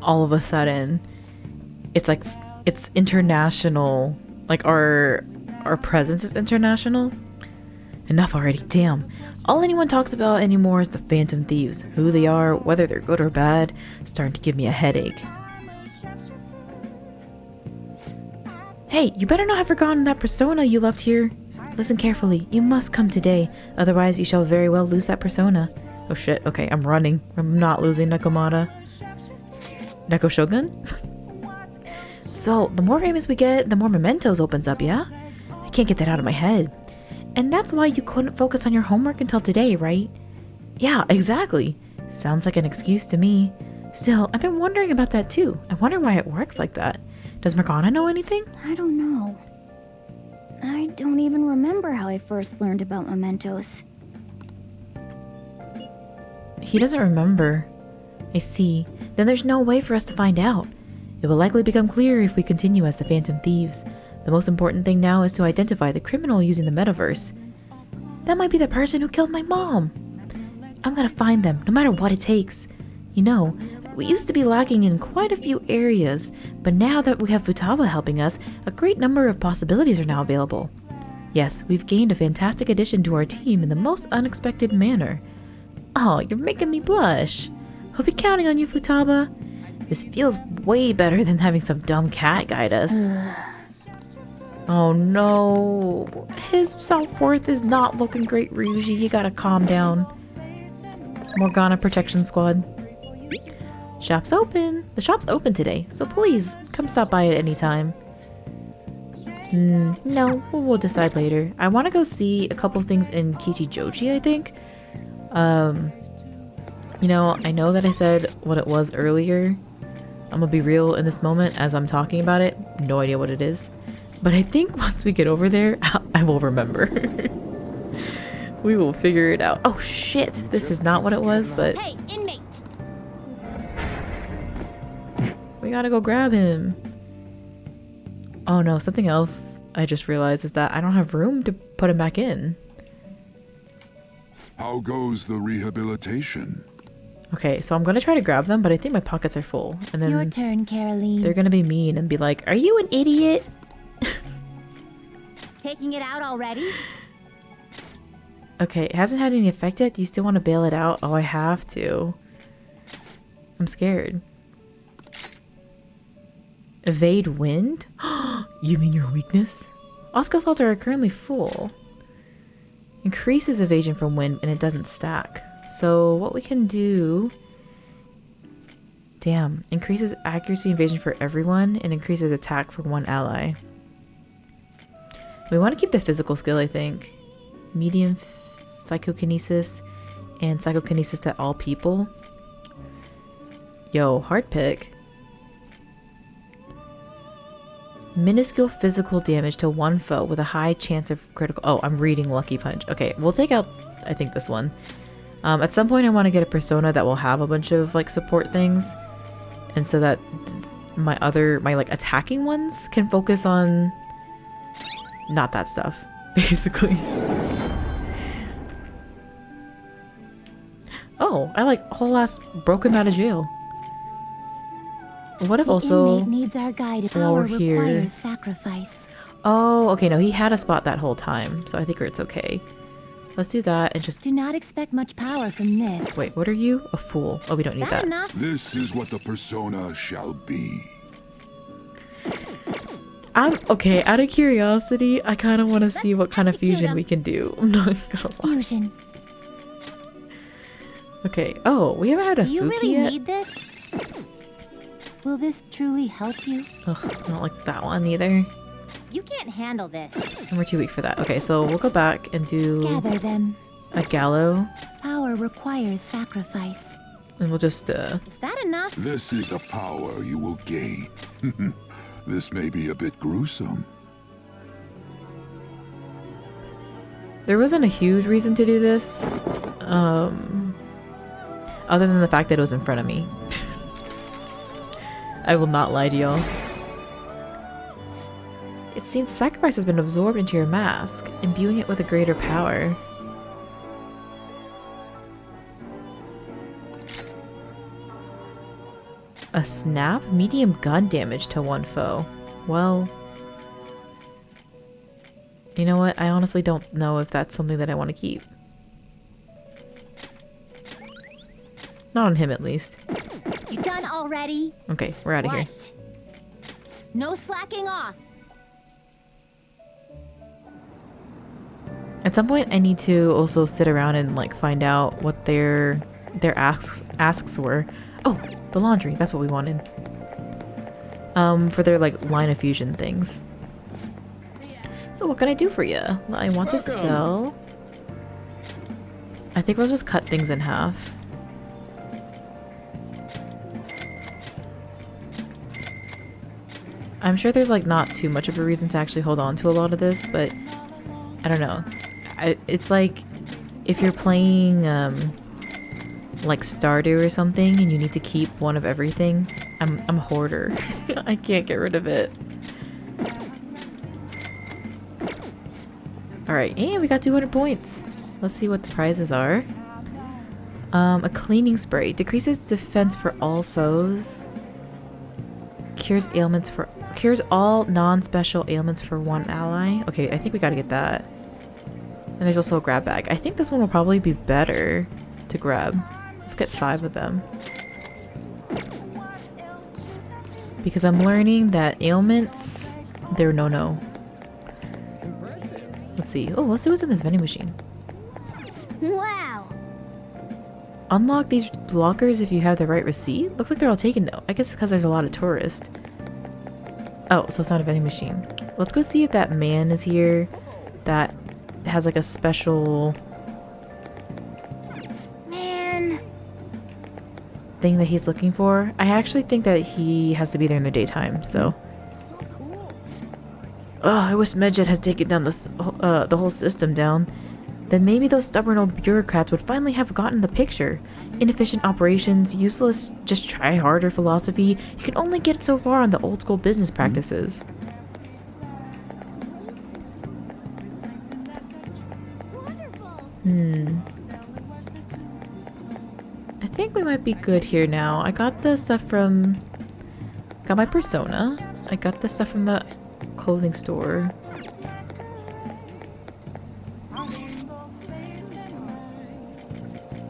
all of a sudden it's like it's international. Like our presence is international. Enough already, damn. All anyone talks about anymore is the Phantom Thieves. Who they are, whether they're good or bad, starting to give me a headache. Hey, you better not have forgotten that persona you left here. Listen carefully, you must come today, otherwise you shall very well lose that persona. Oh shit, okay, I'm running. I'm not losing Nekomata. Neko Shogun? So, the more famous we get, the more mementos opens up, yeah? I can't get that out of my head. And that's why you couldn't focus on your homework until today, right? Yeah, exactly. Sounds like an excuse to me. Still, I've been wondering about that too. I wonder why it works like that. Does Morgana know anything? I don't know. I don't even remember how I first learned about mementos. He doesn't remember. I see. Then there's no way for us to find out. It will likely become clear if we continue as the Phantom Thieves. The most important thing now is to identify the criminal using the metaverse. That might be the person who killed my mom. I'm gonna find them, no matter what it takes. You know, we used to be lacking in quite a few areas, but now that we have Futaba helping us, a great number of possibilities are now available. Yes, we've gained a fantastic addition to our team in the most unexpected manner. Oh, you're making me blush. I'll be counting on you, Futaba. This feels way better than having some dumb cat guide us. Oh no. His self-worth is not looking great, Ryuji. You gotta calm down. Morgana Protection Squad. Shop's open. The shop's open today, so please come stop by at any time. No, we'll decide later. I want to go see a couple things in Kichijoji, I think. You know, I know that I said what it was earlier. I'm gonna be real in this moment as I'm talking about it. No idea what it is. But I think once we get over there, I will remember. We will figure it out. Oh shit, this is not what it was, but... Hey, inmate! We gotta go grab him. Oh no, something else I just realized is that I don't have room to put him back in. How goes the rehabilitation? Okay, so I'm gonna try to grab them, but I think my pockets are full. And Your then turn, Caroline. they're gonna be mean and be like, are you an idiot? Taking it out already? Okay, it hasn't had any effect yet. Do you still want to bail it out? Oh, I have to. I'm scared. Evade wind? You mean your weakness? Oscar slots are currently full. Increases evasion from wind and it doesn't stack. So what we can do... Damn. Increases accuracy evasion for everyone and increases attack for one ally. We want to keep the physical skill, I think. Medium psychokinesis and psychokinesis to all people. Yo, hard pick. Minuscule physical damage to one foe with a high chance of critical... Oh, I'm reading Lucky Punch. Okay, we'll take out, I think, this one. At some point, I want to get a persona that will have a bunch of, like, support things. And so that my like, attacking ones can focus on... not that stuff, basically. Oh, I, like, whole ass broke him out of jail. What if also, needs our guide while we're here... requires sacrifice. Oh, okay, no, he had a spot that whole time, so I think it's okay. Let's do that and just... Do not expect much power from this. Wait, what are you? A fool. Oh, we don't need that. Enough? This is what the persona shall be. Okay, out of curiosity, I kind of want to see what kind of fusion we can do. I'm not gonna lie. Fusion. Okay, oh, we haven't had a Do you Fuki really yet? need this? Will this truly help you? Ugh, I don't like that one either. You can't handle this. And we're too weak for that. Okay, so we'll go back and do Gather them. a gallow. Power requires sacrifice. And we'll just, Is that enough? This is the power you will gain. This may be a bit gruesome. There wasn't a huge reason to do this. Other than the fact that it was in front of me. I will not lie to y'all. It seems sacrifice has been absorbed into your mask, imbuing it with a greater power. A snap? Medium gun damage to one foe. Well... You know what? I honestly don't know if that's something that I want to keep. Not on him, at least. You done already? Okay, we're out of here. No slacking off. At some point, I need to also sit around and like find out what their asks were. Oh, the laundry. That's what we wanted. For their like line of fusion things. So what can I do for you? I want to sell. I think we'll just cut things in half. I'm sure there's like not too much of a reason to actually hold on to a lot of this, but I don't know. It's like if you're playing like Stardew or something and you need to keep one of everything. I'm a hoarder. I can't get rid of it. Alright, and we got 200 points. Let's see what the prizes are. A cleaning spray. Decreases defense for all foes. Cures all non-special ailments for one ally. Okay, I think we gotta get that. And there's also a grab bag. I think this one will probably be better to grab. Let's get 5 of them. Because I'm learning that ailments, they're no-no. Let's see. Oh, let's see what's in this vending machine. Wow. Unlock these blockers if you have the right receipt? Looks like they're all taken though. I guess because there's a lot of tourists. Oh, so it's not a vending machine. Let's go see if that man is here that has like a special thing that he's looking for. I actually think that he has to be there in the daytime, so. Oh, I wish Medjet had taken down this, the whole system down. Then maybe those stubborn old bureaucrats would finally have gotten the picture. Inefficient operations, useless, just try harder philosophy. You can only get so far on the old school business practices. I think we might be good here now. I got the stuff from... Got my persona. I got the stuff from the clothing store.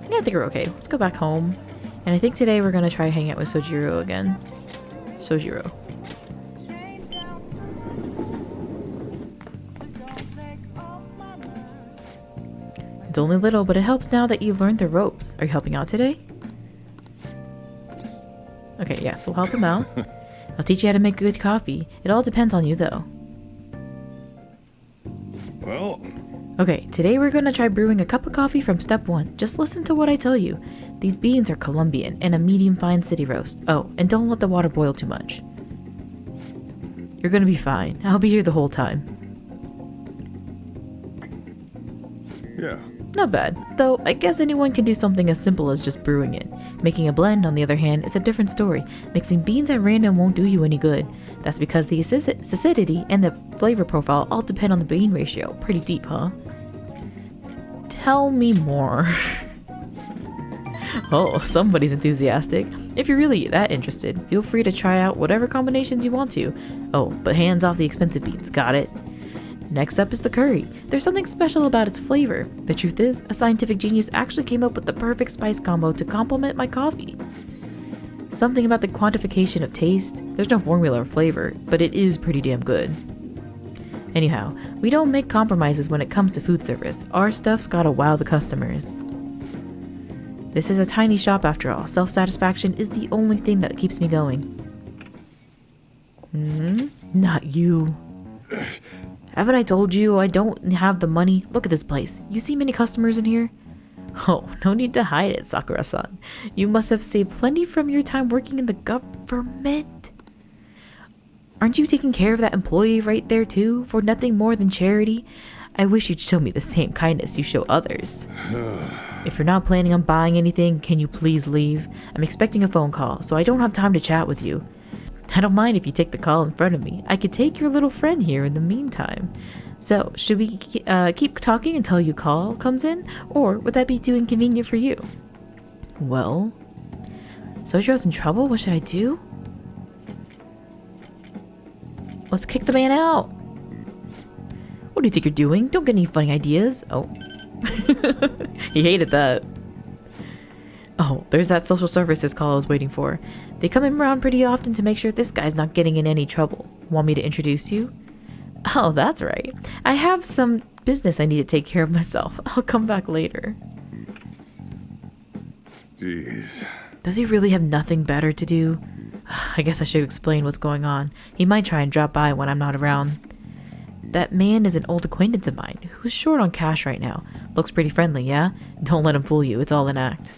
Yeah, I think we're okay. Let's go back home. And I think today we're gonna try hang out with Sojiro again. Sojiro. It's only little, but it helps now that you've learned the ropes. Are you helping out today? Okay, Okay, yeah, so we'll help him out. I'll teach you how to make good coffee. It all depends on you, though. Well, Okay, today we're gonna try brewing a cup of coffee from step 1. Just listen to what I tell you. These beans are Colombian and a medium fine city roast. Oh, and don't let the water boil too much. You're gonna be fine. I'll be here the whole time. yeah. Not bad, though I guess anyone can do something as simple as just brewing it. Making a blend, on the other hand, is a different story. Mixing beans at random won't do you any good. That's because the acidity and the flavor profile all depend on the bean ratio. Pretty deep, huh? Tell me more. Oh, somebody's enthusiastic. If you're really that interested, feel free to try out whatever combinations you want to. Oh, but hands off the expensive beans, got it? Next up is the curry. There's something special about its flavor. The truth is, a scientific genius actually came up with the perfect spice combo to complement my coffee. Something about the quantification of taste. There's no formula or flavor, but it is pretty damn good. Anyhow, we don't make compromises when it comes to food service. Our stuff's gotta wow the customers. This is a tiny shop after all. Self-satisfaction is the only thing that keeps me going. Not you. Haven't I told you I don't have the money? Look at this place. You see many customers in here? Oh, no need to hide it, Sakura-san. You must have saved plenty from your time working in the government. Aren't you taking care of that employee right there too, for nothing more than charity? I wish you'd show me the same kindness you show others. If you're not planning on buying anything, can you please leave? I'm expecting a phone call, so I don't have time to chat with you. I don't mind if you take the call in front of me. I could take your little friend here in the meantime. So, should we keep talking until your call comes in? Or would that be too inconvenient for you? Well, Sojiro's in trouble? What should I do? Let's kick the man out. What do you think you're doing? Don't get any funny ideas. Oh. He hated that. Oh, there's that social services call I was waiting for. They come in around pretty often to make sure this guy's not getting in any trouble. Want me to introduce you? Oh, that's right. I have some business I need to take care of myself. I'll come back later. Jeez. Does he really have nothing better to do? I guess I should explain what's going on. He might try and drop by when I'm not around. That man is an old acquaintance of mine who's short on cash right now. Looks pretty friendly, yeah? Don't let him fool you. It's all an act.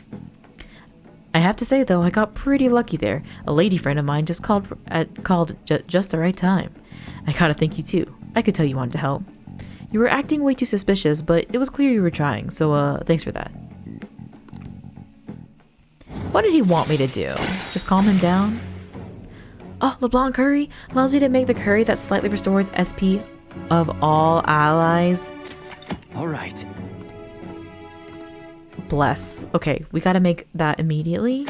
I have to say, though, I got pretty lucky there. A lady friend of mine just called just the right time. I gotta thank you, too. I could tell you wanted to help. You were acting way too suspicious, but it was clear you were trying, so, thanks for that. What did he want me to do? Just calm him down? Oh, Leblanc Curry allows you to make the curry that slightly restores SP of all allies. All right. Bless. Okay, we gotta make that immediately.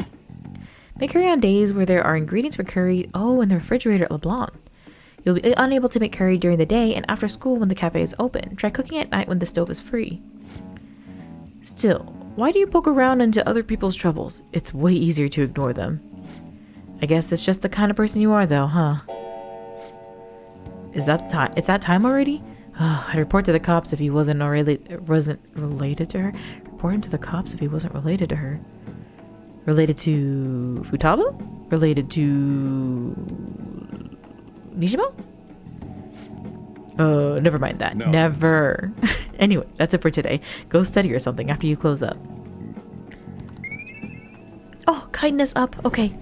Make curry on days where there are ingredients for curry. Oh, in the refrigerator at Leblanc. You'll be unable to make curry during the day and after school when the cafe is open. Try cooking at night when the stove is free. Still, why do you poke around into other people's troubles? It's way easier to ignore them. I guess it's just the kind of person you are, though, huh? Is that time? It's that time already? Oh, I'd report to the cops if he wasn't related to her. Report him to the cops if he wasn't related to her. Related to Futaba? Related to Nijima? Never mind that. No. Never. Anyway, that's it for today. Go study or something after you close up. Oh, kindness up. Okay.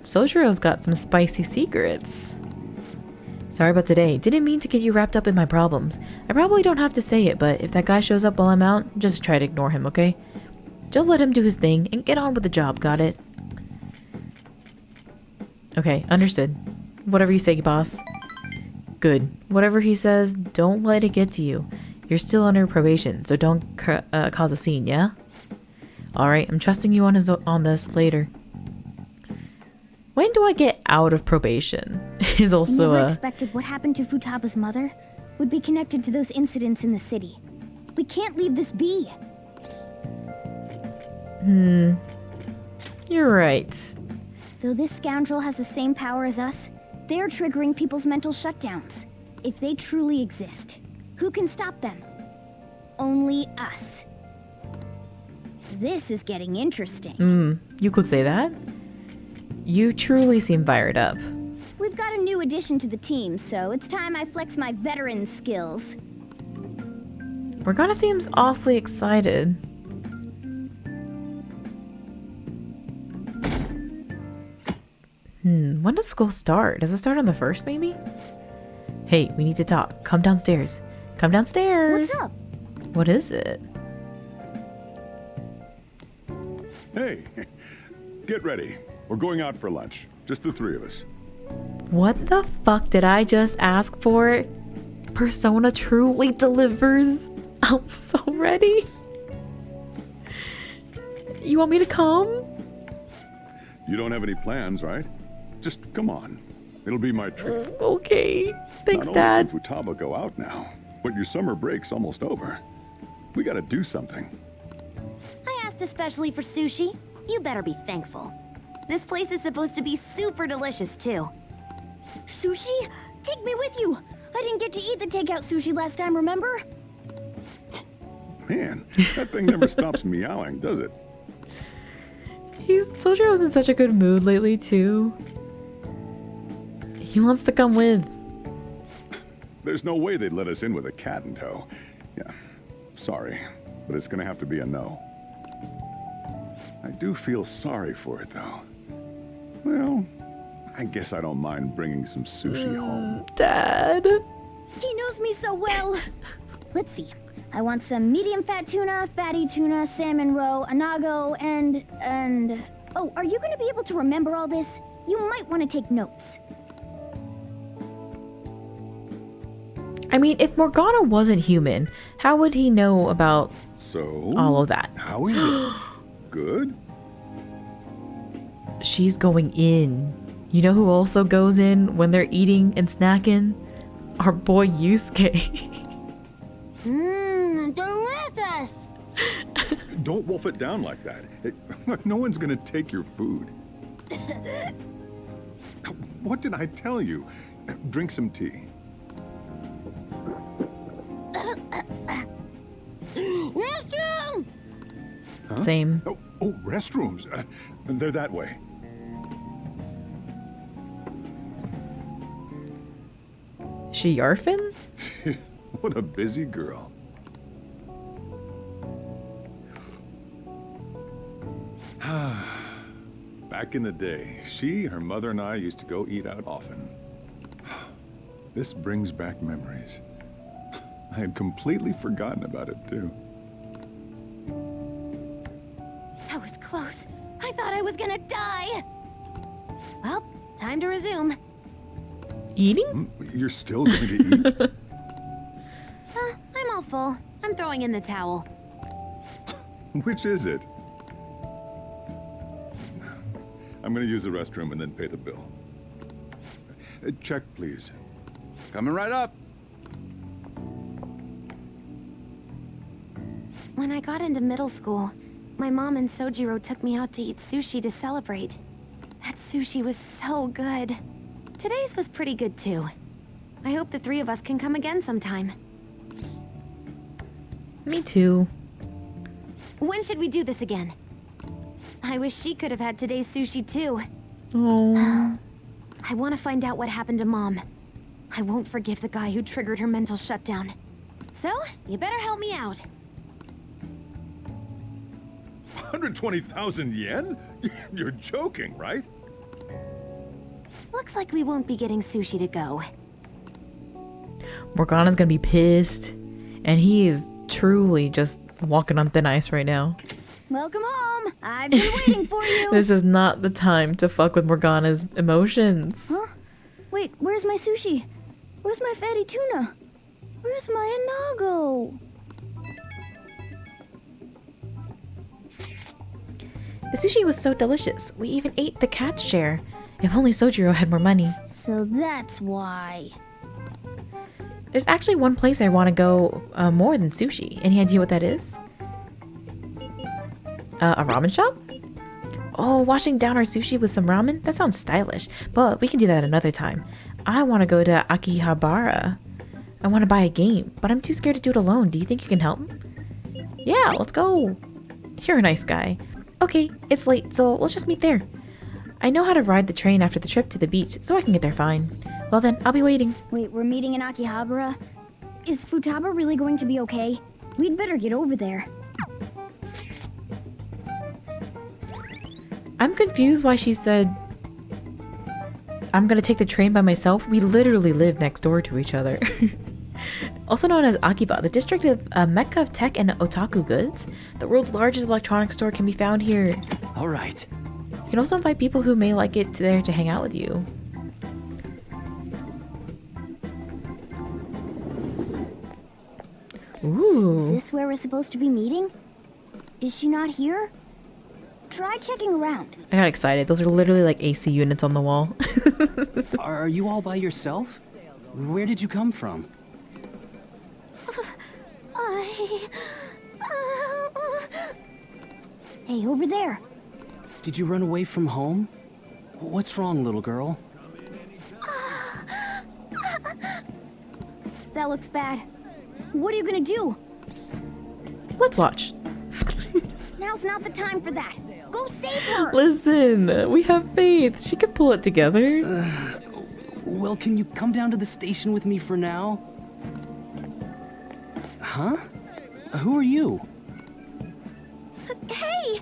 Sojiro's got some spicy secrets. Sorry about today. Didn't mean to get you wrapped up in my problems. I probably don't have to say it, but if that guy shows up while I'm out, just try to ignore him, okay? Just let him do his thing and get on with the job, got it? Okay, understood. Whatever you say, boss. Good. Whatever he says, don't let it get to you. You're still under probation, so don't cause a scene, yeah? Alright, I'm trusting you on this later. When do I get out of probation? Is also I never expected what happened to Futaba's mother would be connected to those incidents in the city. We can't leave this be. You're right. Though this scoundrel has the same power as us, they're triggering people's mental shutdowns. If they truly exist. Who can stop them? Only us. This is getting interesting. You could say that. You truly seem fired up. We've got a new addition to the team, so it's time I flex my veteran skills. Morgana seems awfully excited. When does school start? Does it start on the 1st, maybe? Hey, we need to talk. Come downstairs. Come downstairs. What's up? What is it? Hey, get ready. We're going out for lunch. Just the 3 of us. What the fuck did I just ask for? Persona truly delivers. I'm so ready. You want me to come? You don't have any plans, right? Just come on. It'll be my treat. Okay. Thanks, Not Dad. only can Futaba go out now, but your summer break's almost over. We gotta do something. I asked especially for sushi. You better be thankful. This place is supposed to be super delicious, too. Sushi? Take me with you! I didn't get to eat the takeout sushi last time, remember? Man, that thing never stops meowing, does it? Sojiro's in such a good mood lately, too. He wants to come with. There's no way they'd let us in with a cat in tow. Yeah, sorry, but it's gonna have to be a no. I do feel sorry for it, though. Well, I guess I don't mind bringing some sushi home. Dad. He knows me so well. Let's see. I want some medium fat tuna, fatty tuna, salmon roe, anago, and... Oh, are you going to be able to remember all this? You might want to take notes. I mean, if Morgana wasn't human, how would he know about all of that? How is it? Good? She's going in. You know who also goes in when they're eating and snacking? Our boy Yusuke. Delicious! Don't wolf it down like that. No one's gonna take your food. What did I tell you? Drink some tea. Restroom! Huh? Same. Oh, restrooms. They're that way. She yarfing? What a busy girl. Back in the day, her mother and I used to go eat out often. This brings back memories. I had completely forgotten about it, too. That was close. I thought I was gonna die. Well, time to resume. Eating? You're still going to eat? I'm all full. I'm throwing in the towel. Which is it? I'm going to use the restroom and then pay the bill. Check, please. Coming right up. When I got into middle school, my mom and Sojiro took me out to eat sushi to celebrate. That sushi was so good. Today's was pretty good too. I hope the 3 of us can come again sometime. Me too. When should we do this again? I wish she could have had today's sushi too. Oh. I want to find out what happened to Mom. I won't forgive the guy who triggered her mental shutdown. So, you better help me out. 120,000 yen? You're joking, right? Looks like we won't be getting sushi to go. Morgana's gonna be pissed. And he is truly just walking on thin ice right now. Welcome home. I've been waiting for you. This is not the time to fuck with Morgana's emotions. Huh? Wait, where's my sushi? Where's my fatty tuna? Where's my anago? The sushi was so delicious. We even ate the cat's share. If only Sojiro had more money. So that's why. There's actually one place I want to go more than sushi. Any idea what that is? A ramen shop? Oh, washing down our sushi with some ramen? That sounds stylish, but we can do that another time. I want to go to Akihabara. I want to buy a game, but I'm too scared to do it alone. Do you think you can help? Yeah, let's go. You're a nice guy. Okay, it's late, so let's just meet there. I know how to ride the train after the trip to the beach, so I can get there fine. Well then, I'll be waiting. Wait, we're meeting in Akihabara? Is Futaba really going to be okay? We'd better get over there. I'm confused why she said I'm gonna take the train by myself. We literally live next door to each other. Also known as Akiba, the district of Mecca of Tech and Otaku Goods. The world's largest electronics store can be found here. All right. You can also invite people who may like it there to hang out with you. Ooh. Is this where we're supposed to be meeting? Is she not here? Try checking around. I got excited. Those are literally like AC units on the wall. Are you all by yourself? Where did you come from? Hey, over there. Did you run away from home? What's wrong, little girl? That looks bad. What are you gonna do? Let's watch. Now's not the time for that. Go save her! Listen, we have faith. She can pull it together. Well, can you come down to the station with me for now? Huh? Who are you? Hey!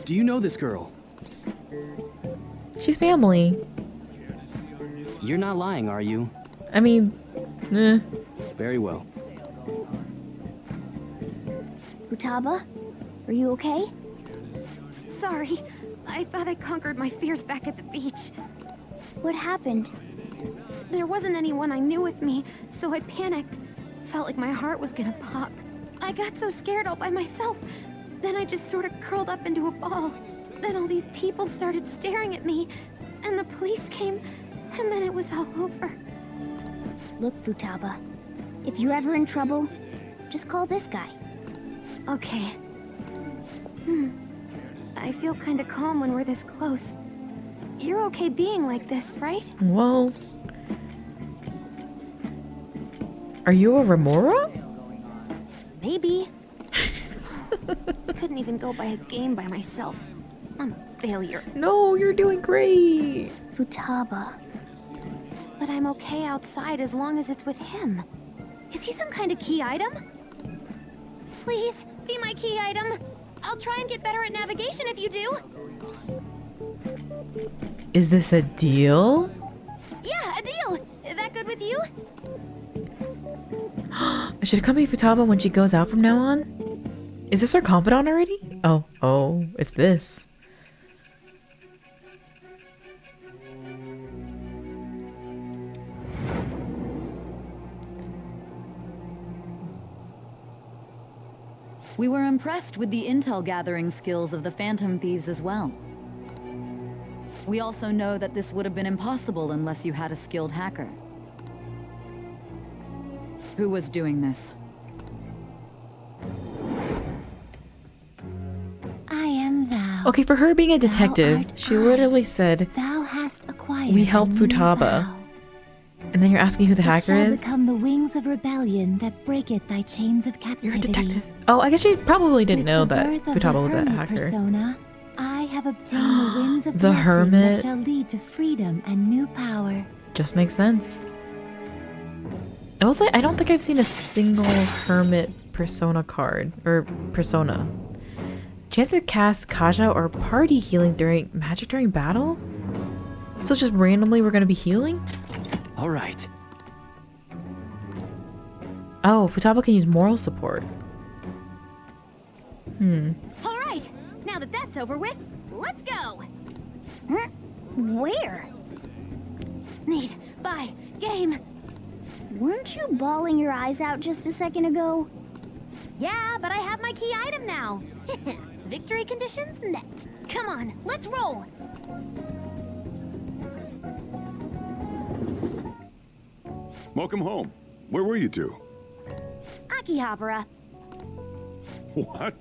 Do you know this girl? She's family. You're not lying, are you? I mean, eh. Very well. Futaba? Are you okay? Sorry. I thought I conquered my fears back at the beach. What happened? There wasn't anyone I knew with me, so I panicked. Felt like my heart was gonna pop. I got so scared all by myself. Then I just sort of curled up into a ball. Then all these people started staring at me, and the police came, and then it was all over. Look, Futaba. If you're ever in trouble, just call this guy. Okay. I feel kinda calm when we're this close. You're okay being like this, right? Well... Are you a Remora? Maybe. Couldn't even go by a game by myself. I'm a failure. No, you're doing great. Futaba. But I'm okay outside as long as it's with him. Is he some kind of key item? Please, be my key item. I'll try and get better at navigation if you do. Is this a deal? Yeah, a deal. Is that good with you? I should accompany Futaba when she goes out from now on. Is this her confidant already? Oh, it's this. We were impressed with the intel gathering skills of the Phantom Thieves as well. We also know that this would have been impossible unless you had a skilled hacker. Who was doing this? I am thou. Okay, for her being a detective, she literally said, Thou hast acquired we helped Futaba. And then you're asking who the hacker is? Become the wings of rebellion that breaketh thy chains of captivity. You're a detective. Oh, I guess she probably didn't know that With the birth of Futaba the was a hermit hacker. Persona, I have obtained the winds of The blessing hermit. that shall lead to freedom and new power. Just makes sense. I will say, I don't think I've seen a single hermit persona card, or persona. Chance to cast Kaja or party healing during magic during battle? So just randomly we're gonna be healing? All right. Oh, Futaba can use moral support. All right. Now that that's over with, let's go. Where? Need, buy, game. Weren't you bawling your eyes out just a second ago? Yeah, but I have my key item now. Victory conditions met. Come on, let's roll. Welcome home. Where were you two? Akihabara. What?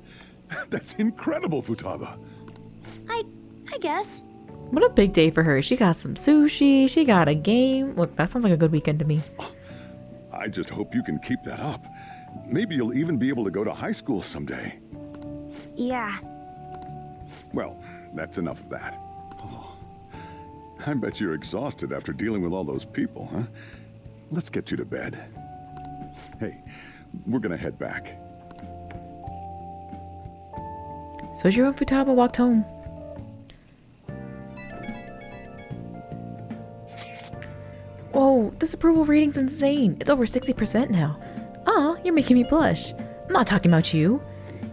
That's incredible, Futaba. I guess. What a big day for her. She got some sushi, she got a game. Look, that sounds like a good weekend to me. I just hope you can keep that up. Maybe you'll even be able to go to high school someday. Yeah. Well, that's enough of that. Oh, I bet you're exhausted after dealing with all those people, huh? Let's get you to bed. Hey, we're gonna head back. Sojiro and Futaba walked home. Whoa, this approval rating's insane. It's over 60% now. Aw, you're making me blush. I'm not talking about you.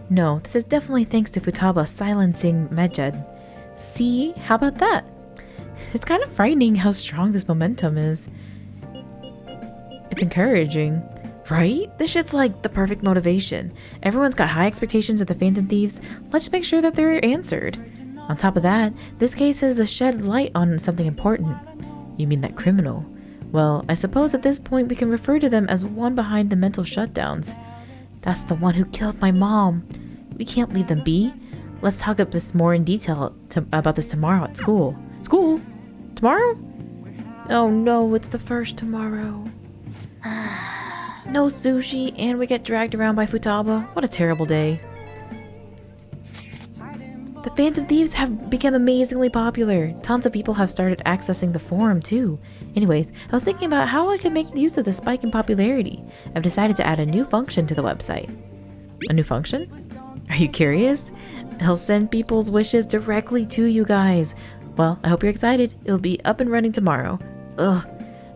No, this is definitely thanks to Futaba silencing Medjed. See? How about that? It's kind of frightening how strong this momentum is. It's encouraging. Right? This shit's like the perfect motivation. Everyone's got high expectations of the Phantom Thieves. Let's make sure that they're answered. On top of that, this case has to shed light on something important. You mean that criminal? Well, I suppose at this point we can refer to them as one behind the mental shutdowns. That's the one who killed my mom. We can't leave them be. Let's talk about this more in detail about this tomorrow at school. School? Tomorrow? Oh no, it's the first tomorrow. No sushi, and we get dragged around by Futaba. What a terrible day. The Phantom Thieves have become amazingly popular. Tons of people have started accessing the forum too. Anyways, I was thinking about how I could make use of the spike in popularity. I've decided to add a new function to the website. A new function? Are you curious? It'll send people's wishes directly to you guys. Well, I hope you're excited. It'll be up and running tomorrow. Ugh,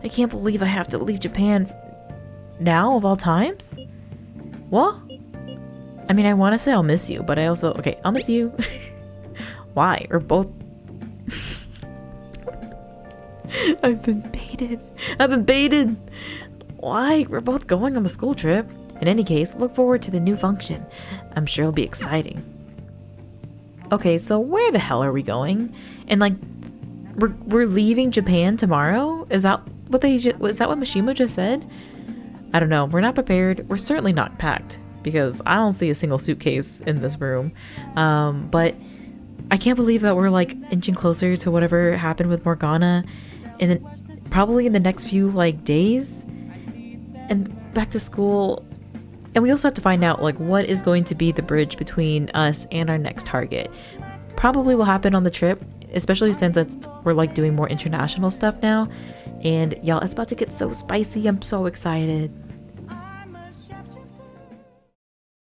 I can't believe I have to leave Japan now of all times? What? I mean, I want to say I'll miss you, but I also... Okay, I'll miss you. Why? Or both... I've been baited. I've been baited! Why? We're both going on the school trip. In any case, look forward to the new function. I'm sure it'll be exciting. Okay, so where the hell are we going? And like, we're leaving Japan tomorrow? Is that what is that what Mishima just said? I don't know. We're not prepared. We're certainly not packed because I don't see a single suitcase in this room. But I can't believe that we're like inching closer to whatever happened with Morgana, and then probably in the next few like days, and back to school. And we also have to find out like what is going to be the bridge between us and our next target. Probably will happen on the trip, especially since we're like doing more international stuff now. And y'all, it's about to get so spicy. I'm so excited.